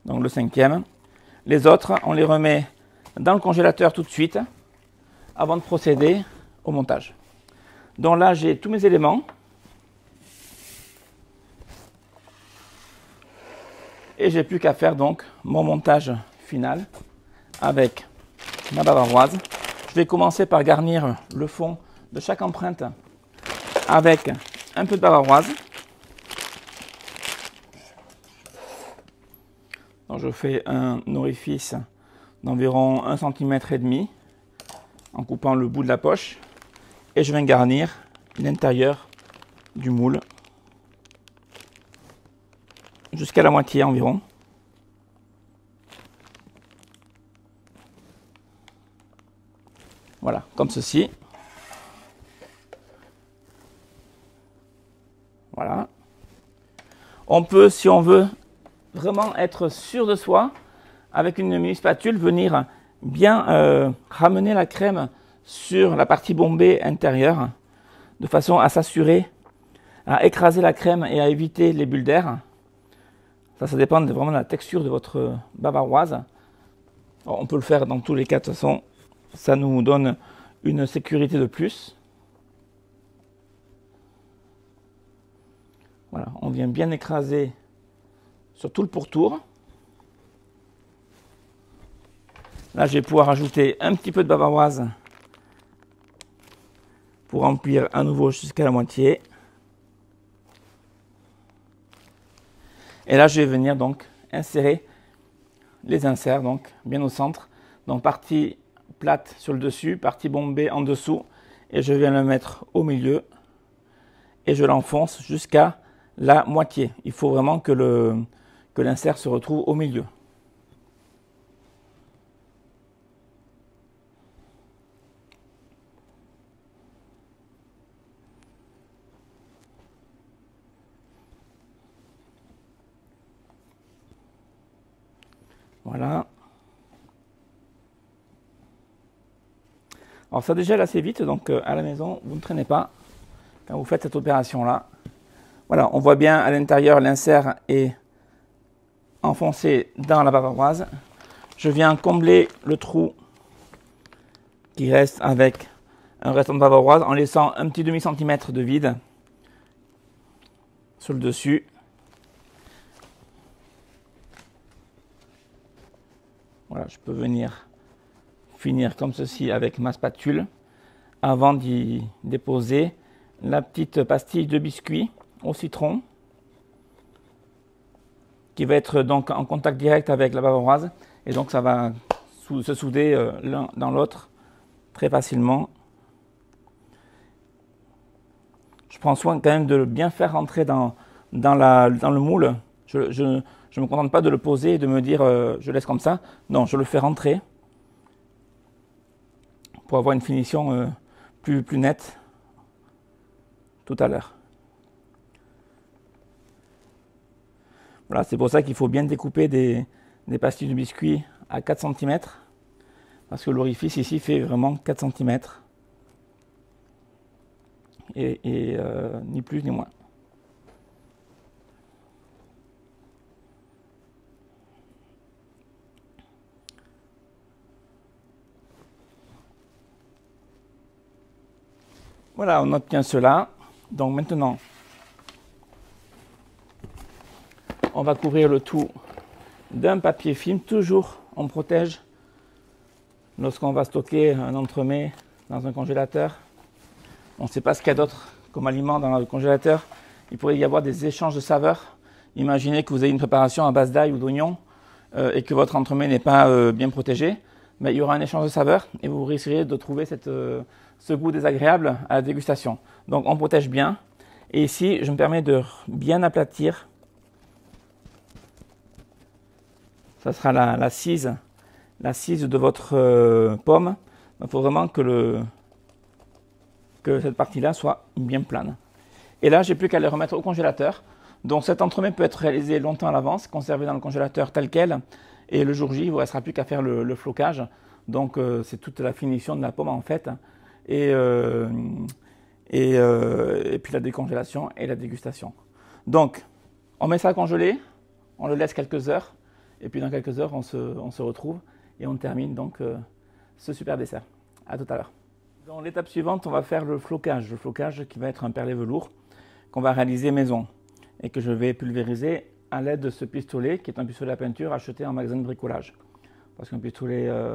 donc le 5e. Les autres, on les remet dans le congélateur tout de suite, avant de procéder au montage. Donc là, j'ai tous mes éléments. Et j'ai plus qu'à faire donc mon montage final avec ma bavaroise. Je vais commencer par garnir le fond de chaque empreinte avec un peu de bavaroise. Donc je fais un orifice d'environ 1,5 cm en coupant le bout de la poche et je viens garnir l'intérieur du moule jusqu'à la moitié environ. Voilà, comme ceci. Voilà. On peut, si on veut vraiment être sûr de soi, avec une mini spatule, venir bien ramener la crème sur la partie bombée intérieure, de façon à s'assurer, à écraser la crème et à éviter les bulles d'air. Ça dépend vraiment de la texture de votre bavaroise. On peut le faire dans tous les cas, de toute façon, ça nous donne une sécurité de plus. Voilà, on vient bien écraser sur tout le pourtour. Là, je vais pouvoir ajouter un petit peu de bavaroise pour remplir à nouveau jusqu'à la moitié. Et là, je vais venir donc insérer les inserts, donc bien au centre. Donc partie plate sur le dessus, partie bombée en dessous. Et je viens le mettre au milieu. Et je l'enfonce jusqu'à la moitié. Il faut vraiment que l'insert se retrouve au milieu. Voilà. Alors ça dégèle assez vite, donc à la maison, vous ne traînez pas quand vous faites cette opération-là. Voilà, on voit bien à l'intérieur, l'insert est enfoncé dans la bavaroise. Je viens combler le trou qui reste avec un restant de bavaroise en laissant un petit demi-centimètre de vide sur le dessus. Voilà, je peux venir finir comme ceci avec ma spatule avant d'y déposer la petite pastille de biscuit au citron qui va être donc en contact direct avec la bavaroise et donc ça va se souder l'un dans l'autre très facilement. Je prends soin quand même de bien faire rentrer dans le moule. Je ne me contente pas de le poser et de me dire je laisse comme ça. Non, je le fais rentrer pour avoir une finition plus nette tout à l'heure. Voilà, c'est pour ça qu'il faut bien découper des pastilles de biscuit à 4 cm parce que l'orifice ici fait vraiment 4 cm et ni plus ni moins. Voilà, on obtient cela. Donc maintenant, on va couvrir le tout d'un papier film. Toujours, on protège lorsqu'on va stocker un entremets dans un congélateur. On ne sait pas ce qu'il y a d'autre comme aliment dans le congélateur. Il pourrait y avoir des échanges de saveurs. Imaginez que vous avez une préparation à base d'ail ou d'oignon et que votre entremets n'est pas bien protégé. Mais il y aura un échange de saveurs et vous risquerez de trouver ce goût désagréable à la dégustation. Donc on protège bien. Et ici, je me permets de bien aplatir. Ça sera l'assise de votre pomme. Il faut vraiment que cette partie-là soit bien plane. Et là, j'ai plus qu'à les remettre au congélateur. Donc cet entremets peut être réalisé longtemps à l'avance, conservé dans le congélateur tel quel. Et le jour J, il ne vous restera plus qu'à faire le flocage. Donc c'est toute la finition de la pomme en fait. Et puis la décongélation et la dégustation. Donc on met ça à congeler, on le laisse quelques heures. Et puis dans quelques heures, on se retrouve et on termine donc ce super dessert. À tout à l'heure. Dans l'étape suivante, on va faire le flocage. Le flocage qui va être un perlé velours qu'on va réaliser maison et que je vais pulvériser à l'aide de ce pistolet qui est un pistolet à peinture acheté en magasin de bricolage. Parce qu'un pistolet, à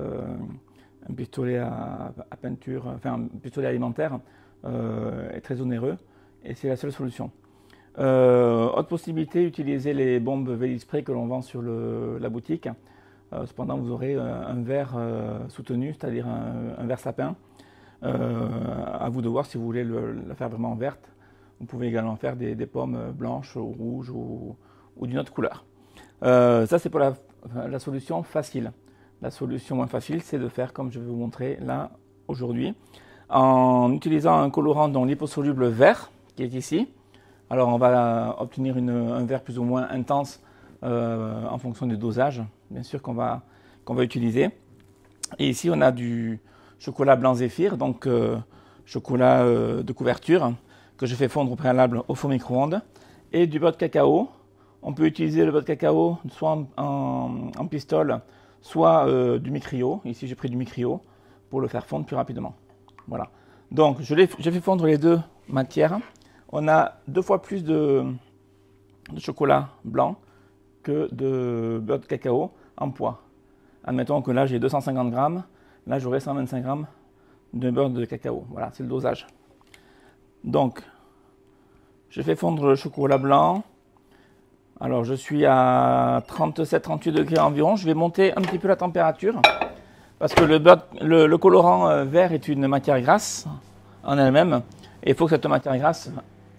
peinture, enfin un pistolet alimentaire est très onéreux et c'est la seule solution. Autre possibilité, utiliser les bombes Vélispray que l'on vend sur la boutique. Cependant, vous aurez un verre soutenu, c'est-à-dire un verre sapin. À vous de voir si vous voulez la faire vraiment verte. Vous pouvez également faire des pommes blanches ou rouges ou d'une autre couleur. Ça, c'est pour la solution facile. La solution moins facile, c'est de faire comme je vais vous montrer là aujourd'hui, en utilisant un colorant dont liposoluble vert, qui est ici. Alors on va obtenir un vert plus ou moins intense en fonction du dosage, bien sûr, qu'on va utiliser. Et ici on a du chocolat blanc zéphyr, donc chocolat de couverture, que je fais fondre au préalable au four micro-ondes, et du beurre de cacao. On peut utiliser le beurre de cacao soit en pistole, soit du micrio. Ici j'ai pris du micrio pour le faire fondre plus rapidement. Voilà. Donc j'ai fait fondre les deux matières. On a 2 fois plus de chocolat blanc que de beurre de cacao en poids. Admettons que là j'ai 250 grammes, là j'aurai 125 grammes de beurre de cacao. Voilà, c'est le dosage. Donc, je fais fondre le chocolat blanc. Alors je suis à 37-38 degrés environ. Je vais monter un petit peu la température parce que le colorant vert est une matière grasse en elle-même. Et il faut que cette matière grasse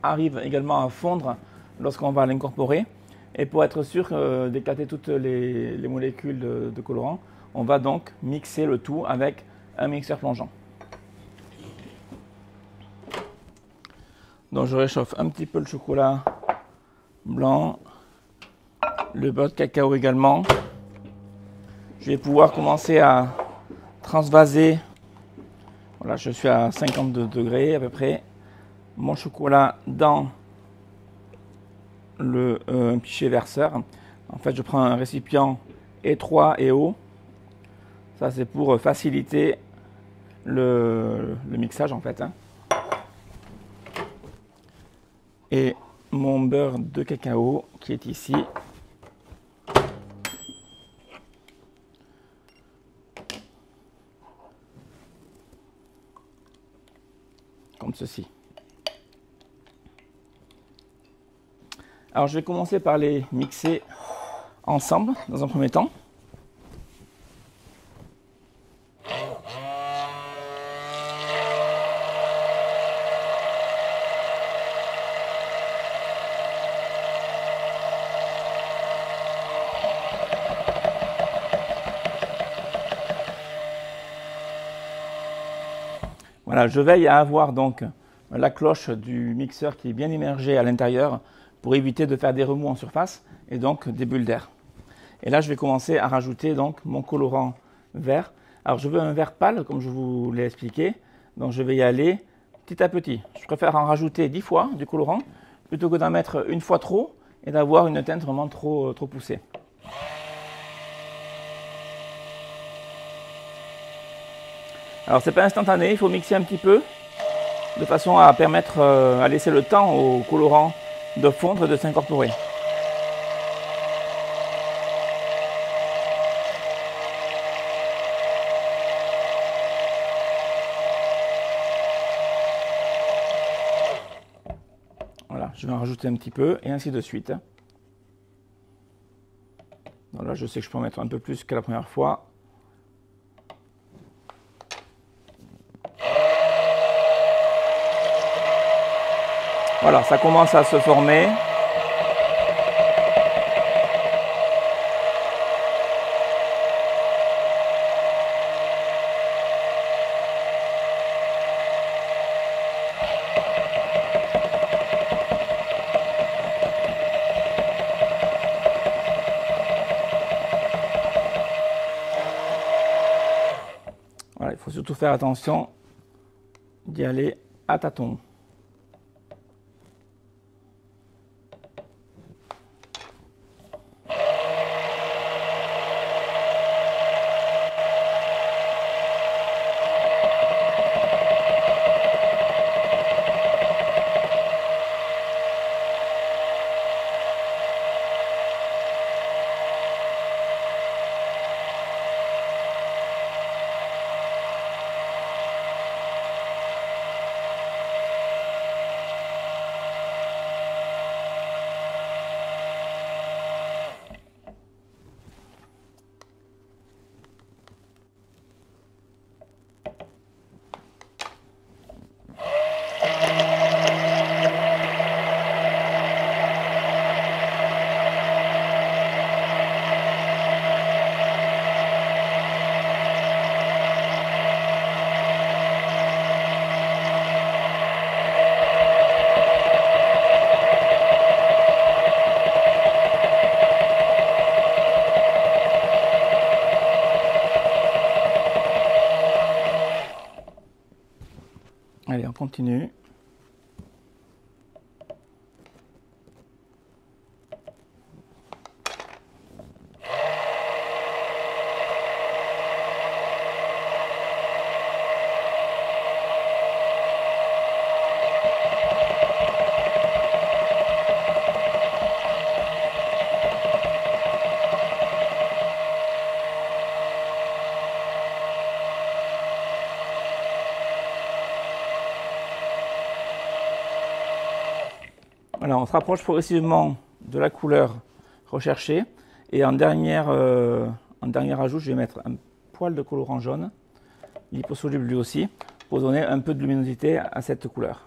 arrive également à fondre lorsqu'on va l'incorporer. Et pour être sûr d'éclater toutes les molécules de colorant, on va donc mixer le tout avec un mixeur plongeant. Donc je réchauffe un petit peu le chocolat blanc, le beurre de cacao également. Je vais pouvoir commencer à transvaser. Voilà, je suis à 52 degrés à peu près. Mon chocolat dans le pichet verseur. En fait, je prends un récipient étroit et haut. Ça, c'est pour faciliter le mixage en fait. Hein. Et mon beurre de cacao qui est ici. Comme ceci. Alors je vais commencer par les mixer ensemble dans un premier temps. Voilà, je veille à avoir donc la cloche du mixeur qui est bien immergée à l'intérieur pour éviter de faire des remous en surface et donc des bulles d'air. Et là, je vais commencer à rajouter donc mon colorant vert. Alors, je veux un vert pâle, comme je vous l'ai expliqué. Donc, je vais y aller petit à petit. Je préfère en rajouter 10 fois du colorant plutôt que d'en mettre une fois trop et d'avoir une teinte vraiment trop poussée. Alors c'est pas instantané, il faut mixer un petit peu de façon à permettre à laisser le temps au colorant de fondre et de s'incorporer. Voilà, je vais en rajouter un petit peu et ainsi de suite. Donc là, je sais que je peux en mettre un peu plus que la première fois. Voilà, ça commence à se former. Voilà, il faut surtout faire attention d'y aller à tâtons. Allez, on continue. Voilà, on se rapproche progressivement de la couleur recherchée. Et en dernier ajout, je vais mettre un poil de colorant jaune, liposoluble lui aussi, pour donner un peu de luminosité à cette couleur.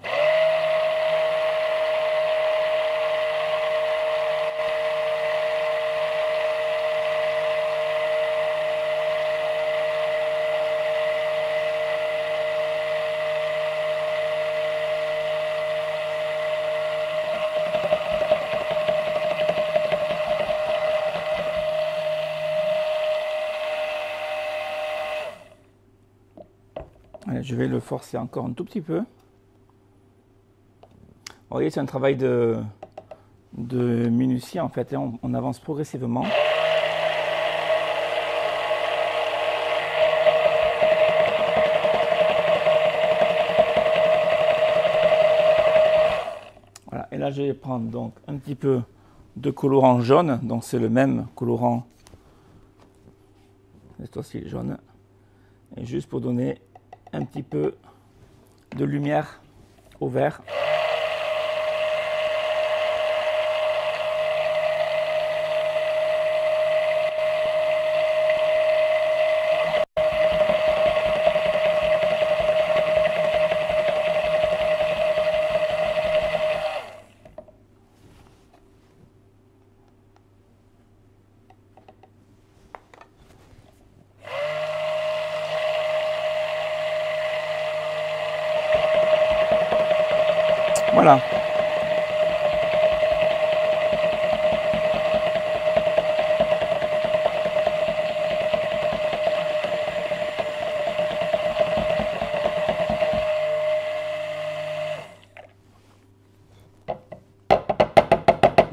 Allez, je vais le forcer encore un tout petit peu. Vous voyez, c'est un travail de minutie en fait, et on avance progressivement. là, je vais prendre donc un petit peu de colorant jaune. Donc c'est le même colorant, cette fois-ci jaune. Et juste pour donner un petit peu de lumière au vert. Voilà.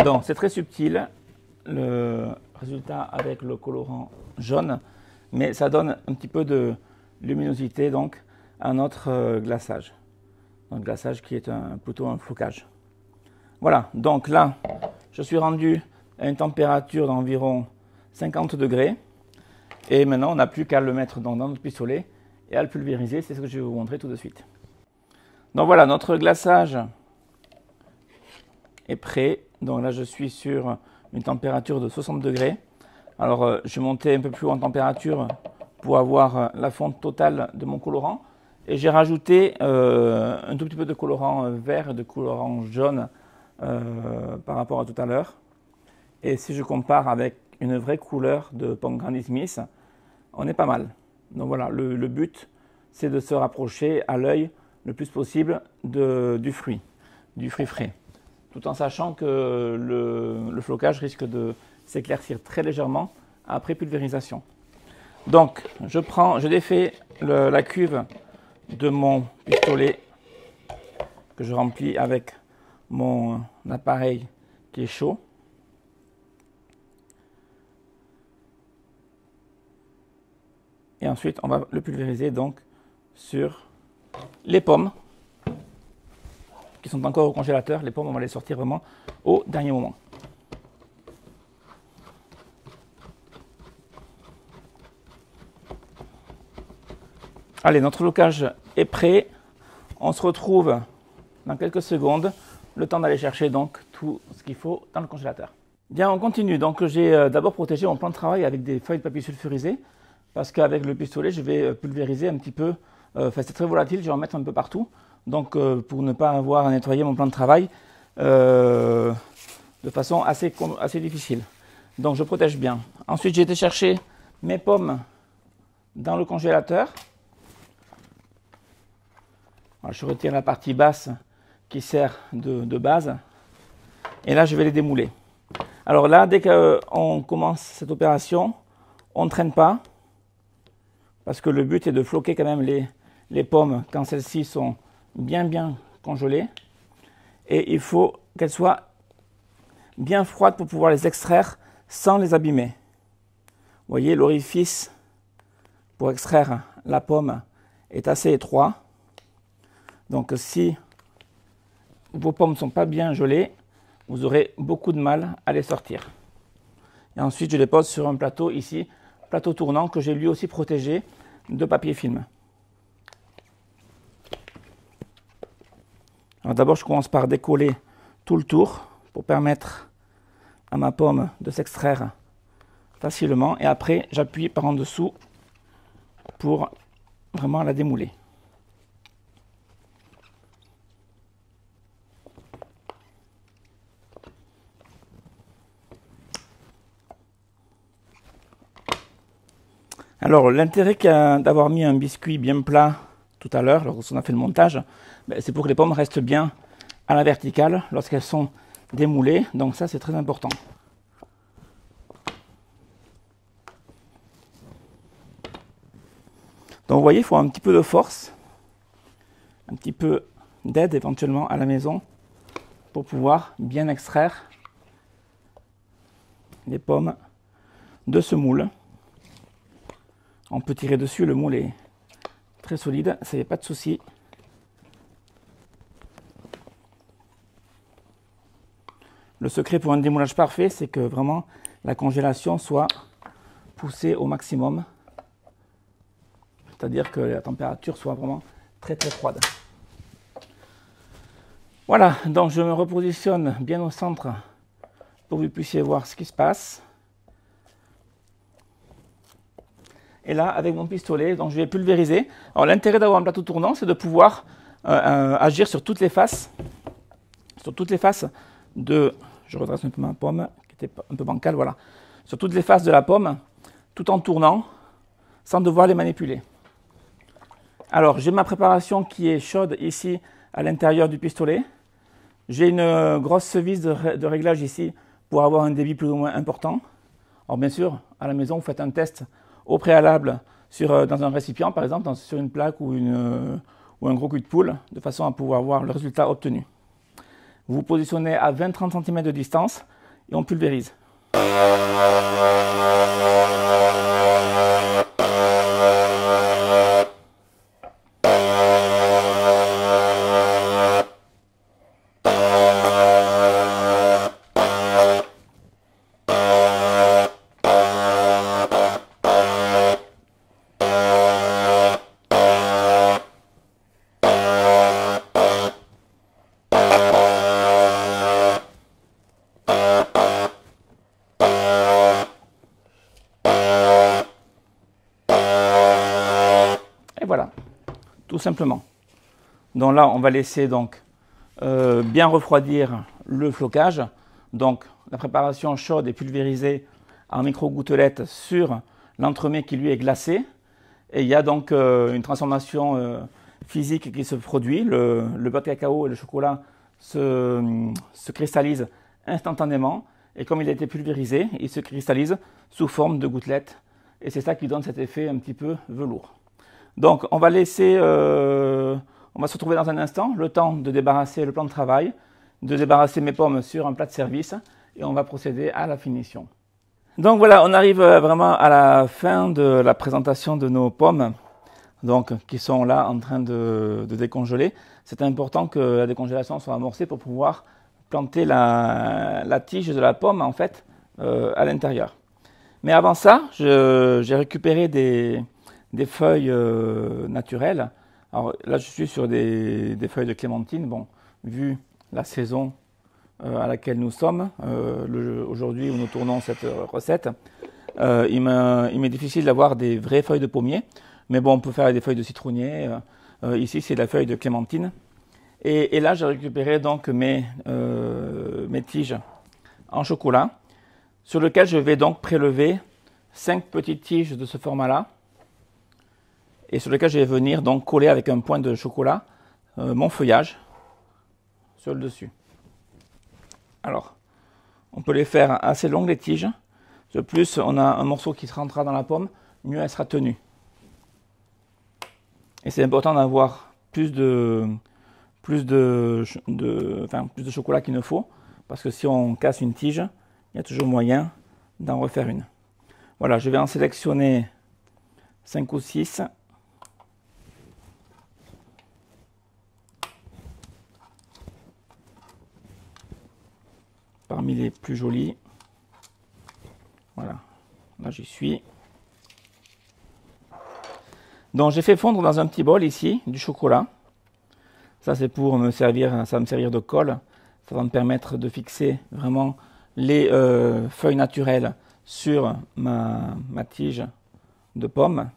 Donc c'est très subtil le résultat avec le colorant jaune, mais ça donne un petit peu de luminosité donc à notre glaçage. Un glaçage qui est plutôt un flocage. Voilà, donc là, je suis rendu à une température d'environ 50 degrés. Et maintenant, on n'a plus qu'à le mettre dans notre pistolet et à le pulvériser. C'est ce que je vais vous montrer tout de suite. Donc voilà, notre glaçage est prêt. Donc là, je suis sur une température de 60 degrés. Alors, je vais monter un peu plus haut en température pour avoir la fonte totale de mon colorant. Et j'ai rajouté un tout petit peu de colorant vert et de colorant jaune par rapport à tout à l'heure. Et si je compare avec une vraie couleur de pomme Granny Smith, on est pas mal. Donc voilà, le but, c'est de se rapprocher à l'œil le plus possible du fruit frais. Tout en sachant que le flocage risque de s'éclaircir très légèrement après pulvérisation. Donc, je défais la cuve de mon pistolet que je remplis avec mon appareil qui est chaud. Et ensuite, on va le pulvériser donc sur les pommes qui sont encore au congélateur. Les pommes, on va les sortir vraiment au dernier moment. Allez, notre flocage est prêt. On se retrouve dans quelques secondes. Le temps d'aller chercher donc tout ce qu'il faut dans le congélateur. Bien, on continue. Donc, j'ai d'abord protégé mon plan de travail avec des feuilles de papier sulfurisé parce qu'avec le pistolet, je vais pulvériser un petit peu. C'est très volatile, je vais en mettre un peu partout. Donc, pour ne pas avoir à nettoyer mon plan de travail de façon assez difficile. Donc, je protège bien. Ensuite, j'ai été chercher mes pommes dans le congélateur. Alors, je retire la partie basse qui sert de base. Et là, je vais les démouler. Alors là, dès qu'on commence cette opération, on ne traîne pas. Parce que le but est de floquer quand même les pommes quand celles-ci sont bien congelées. Et il faut qu'elles soient bien froides pour pouvoir les extraire sans les abîmer. Vous voyez, l'orifice pour extraire la pomme est assez étroit. Donc si vos pommes ne sont pas bien gelées, vous aurez beaucoup de mal à les sortir. Et ensuite, je les pose sur un plateau ici, plateau tournant que j'ai lui aussi protégé de papier film. Alors d'abord, je commence par décoller tout le tour pour permettre à ma pomme de s'extraire facilement. Et après, j'appuie par en dessous pour vraiment la démouler. Alors, l'intérêt d'avoir mis un biscuit bien plat tout à l'heure, lorsqu'on a fait le montage, c'est pour que les pommes restent bien à la verticale lorsqu'elles sont démoulées. Donc ça, c'est très important. Donc vous voyez, il faut un petit peu de force, un petit peu d'aide éventuellement à la maison pour pouvoir bien extraire les pommes de ce moule. On peut tirer dessus, le moule est très solide, ça n'y a pas de souci. Le secret pour un démoulage parfait, c'est que vraiment la congélation soit poussée au maximum. C'est-à-dire que la température soit vraiment très très froide. Voilà, donc je me repositionne bien au centre pour que vous puissiez voir ce qui se passe. Et là, avec mon pistolet, donc je vais pulvériser. Alors l'intérêt d'avoir un plateau tournant, c'est de pouvoir agir sur toutes les faces. Sur toutes les faces de... Je redresse un peu ma pomme, qui était un peu bancale, voilà. Sur toutes les faces de la pomme, tout en tournant, sans devoir les manipuler. Alors, j'ai ma préparation qui est chaude ici, à l'intérieur du pistolet. J'ai une grosse vis de réglage ici, pour avoir un débit plus ou moins important. Alors bien sûr, à la maison, vous faites un test au préalable dans un récipient, par exemple, sur une plaque ou un gros cul de poule, de façon à pouvoir voir le résultat obtenu. Vous vous positionnez à 20-30 cm de distance et on pulvérise. Et voilà, tout simplement. Donc là, on va laisser donc bien refroidir le flocage. Donc la préparation chaude est pulvérisée en micro-gouttelettes sur l'entremets qui lui est glacé. Et il y a donc une transformation physique qui se produit. Le beurre de cacao et le chocolat se cristallisent instantanément. Et comme il a été pulvérisé, il se cristallise sous forme de gouttelettes. Et c'est ça qui donne cet effet un petit peu velours. Donc on va laisser, on va se retrouver dans un instant, le temps de débarrasser le plan de travail, de débarrasser mes pommes sur un plat de service et on va procéder à la finition. Donc voilà, on arrive vraiment à la fin de la présentation de nos pommes, donc, qui sont là en train de décongeler. C'est important que la décongélation soit amorcée pour pouvoir planter la tige de la pomme en fait à l'intérieur. Mais avant ça, j'ai récupéré des feuilles naturelles. Alors là, je suis sur des feuilles de clémentine. Bon, vu la saison à laquelle nous sommes, aujourd'hui où nous tournons cette recette, il m'est difficile d'avoir des vraies feuilles de pommier. Mais bon, on peut faire des feuilles de citronnier. Ici, c'est de la feuille de clémentine. Et là, j'ai récupéré donc mes tiges en chocolat, sur lequel je vais donc prélever 5 petites tiges de ce format-là, et sur lequel je vais venir donc coller avec un point de chocolat mon feuillage sur le dessus. Alors, on peut les faire assez longues les tiges. De plus, on a un morceau qui se rentrera dans la pomme, mieux elle sera tenue. Et c'est important d'avoir plus de chocolat qu'il ne faut, parce que si on casse une tige, il y a toujours moyen d'en refaire une. Voilà, je vais en sélectionner 5 ou 6. Parmi les plus jolis. Voilà, là j'y suis. Donc j'ai fait fondre dans un petit bol ici du chocolat. Ça c'est pour me servir, ça va me servir de colle. Ça va me permettre de fixer vraiment les feuilles naturelles sur ma tige de pomme.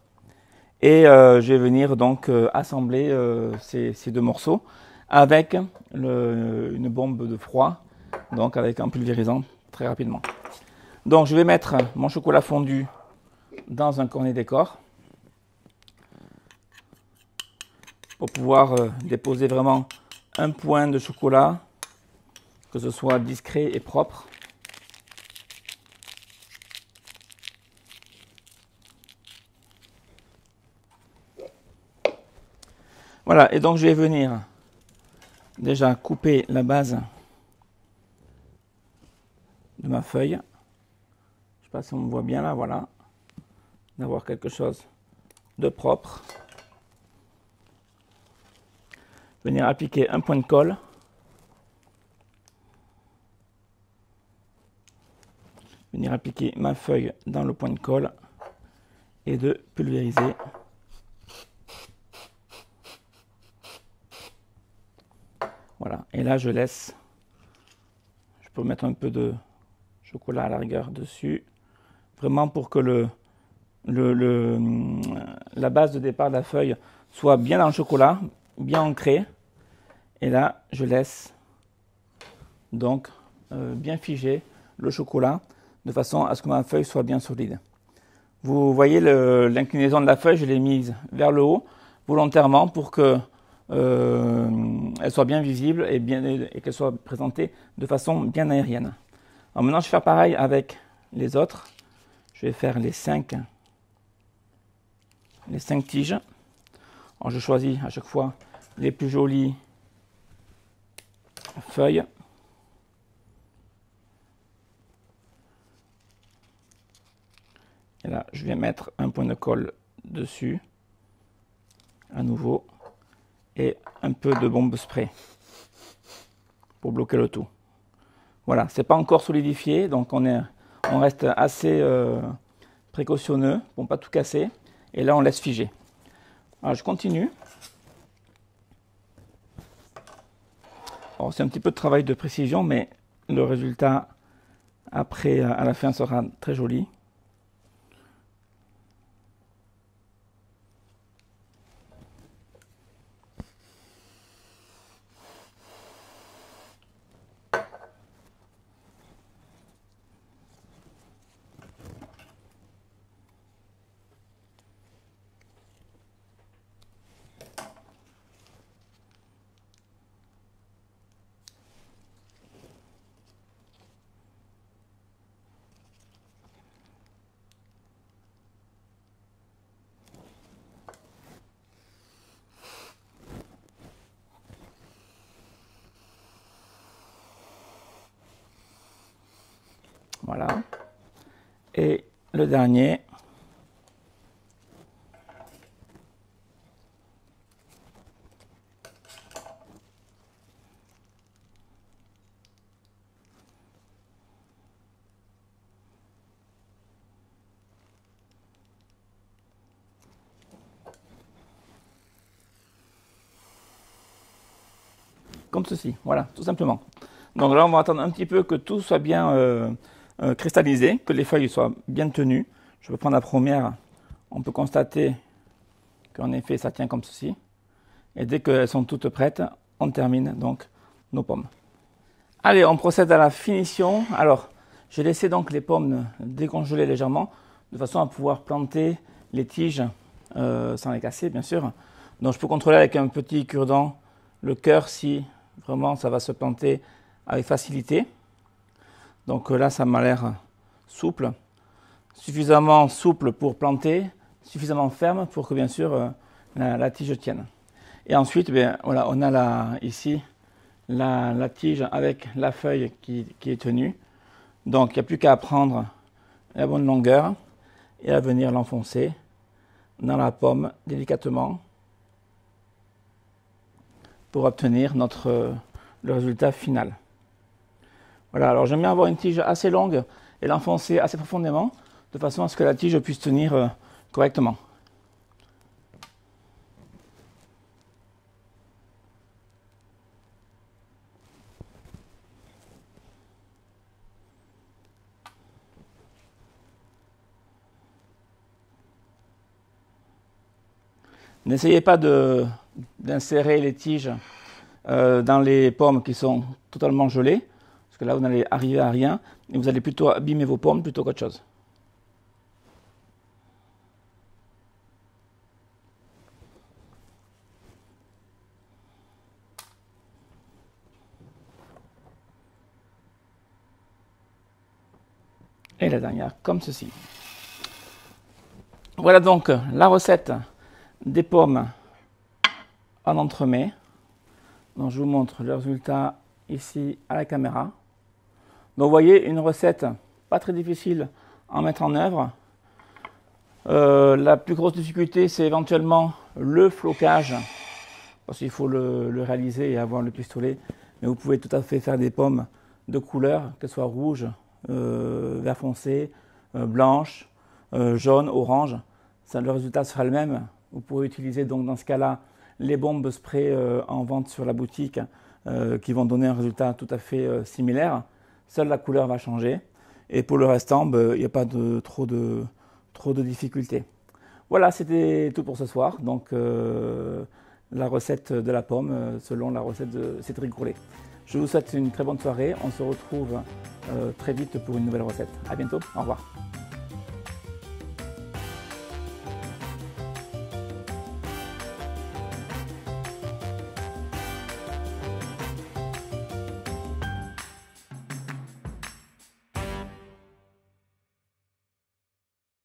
Et je vais venir donc assembler ces deux morceaux avec une bombe de froid, donc avec un pulvérisant très rapidement. Donc je vais mettre mon chocolat fondu dans un cornet décor pour pouvoir déposer vraiment un point de chocolat, que ce soit discret et propre. Voilà, et donc je vais venir déjà couper la base de ma feuille. Je ne sais pas si on me voit bien là, voilà. D'avoir quelque chose de propre. Venir appliquer un point de colle. venir appliquer ma feuille dans le point de colle et de pulvériser. Voilà, et là je laisse, je peux mettre un peu de chocolat à la rigueur dessus, vraiment pour que la base de départ de la feuille soit bien dans le chocolat, bien ancrée. Et là, je laisse donc bien figer le chocolat de façon à ce que ma feuille soit bien solide. Vous voyez l'inclinaison de la feuille, je l'ai mise vers le haut volontairement pour que elle soit bien visible et qu'elle soit présentée de façon bien aérienne. Alors maintenant, je vais faire pareil avec les autres. Je vais faire les 5 tiges. Alors, je choisis à chaque fois les plus jolies feuilles. Et là, je vais mettre un point de colle dessus, à nouveau, et un peu de bombe spray pour bloquer le tout. Voilà, c'est pas encore solidifié, donc on reste assez précautionneux pour ne pas tout casser. Et là, on laisse figer. Alors, je continue. C'est un petit peu de travail de précision, mais le résultat après, à la fin, sera très joli. Voilà. Et le dernier. Comme ceci, voilà, tout simplement. Donc là, on va attendre un petit peu que tout soit bien cristallisé, que les feuilles soient bien tenues. Je vais prendre la première. On peut constater qu'en effet, ça tient comme ceci. Et dès qu'elles sont toutes prêtes, on termine donc nos pommes. Allez, on procède à la finition. Alors, j'ai laissé donc les pommes décongeler légèrement, de façon à pouvoir planter les tiges sans les casser, bien sûr. Donc, je peux contrôler avec un petit cure-dent le cœur si vraiment ça va se planter avec facilité. Donc là, ça m'a l'air souple, suffisamment souple pour planter, suffisamment ferme pour que bien sûr la tige tienne. Et ensuite, bien, voilà, on a ici la tige avec la feuille qui est tenue. Donc il n'y a plus qu'à prendre la bonne longueur et à venir l'enfoncer dans la pomme délicatement pour obtenir le résultat final. Voilà, alors j'aime bien avoir une tige assez longue et l'enfoncer assez profondément, de façon à ce que la tige puisse tenir correctement. N'essayez pas d'insérer les tiges dans les pommes qui sont totalement gelées, parce que là vous n'allez arriver à rien, et vous allez plutôt abîmer vos pommes plutôt qu'autre chose. Et la dernière, comme ceci. Voilà donc la recette des pommes en entremets. Donc je vous montre le résultat ici à la caméra. Donc vous voyez, une recette pas très difficile à mettre en œuvre. La plus grosse difficulté, c'est éventuellement le flocage, parce qu'il faut le réaliser et avoir le pistolet. Mais vous pouvez tout à fait faire des pommes de couleur, qu'elles soient rouges, vert foncé, blanche, jaune, orange. Ça, le résultat sera le même. Vous pourrez utiliser donc dans ce cas-là les bombes spray en vente sur la boutique qui vont donner un résultat tout à fait similaire. Seule la couleur va changer. Et pour le restant, il n'y a pas trop de difficultés. Voilà, c'était tout pour ce soir. Donc la recette de la pomme selon la recette de Cédric Grolet. Je vous souhaite une très bonne soirée. On se retrouve très vite pour une nouvelle recette. À bientôt. Au revoir.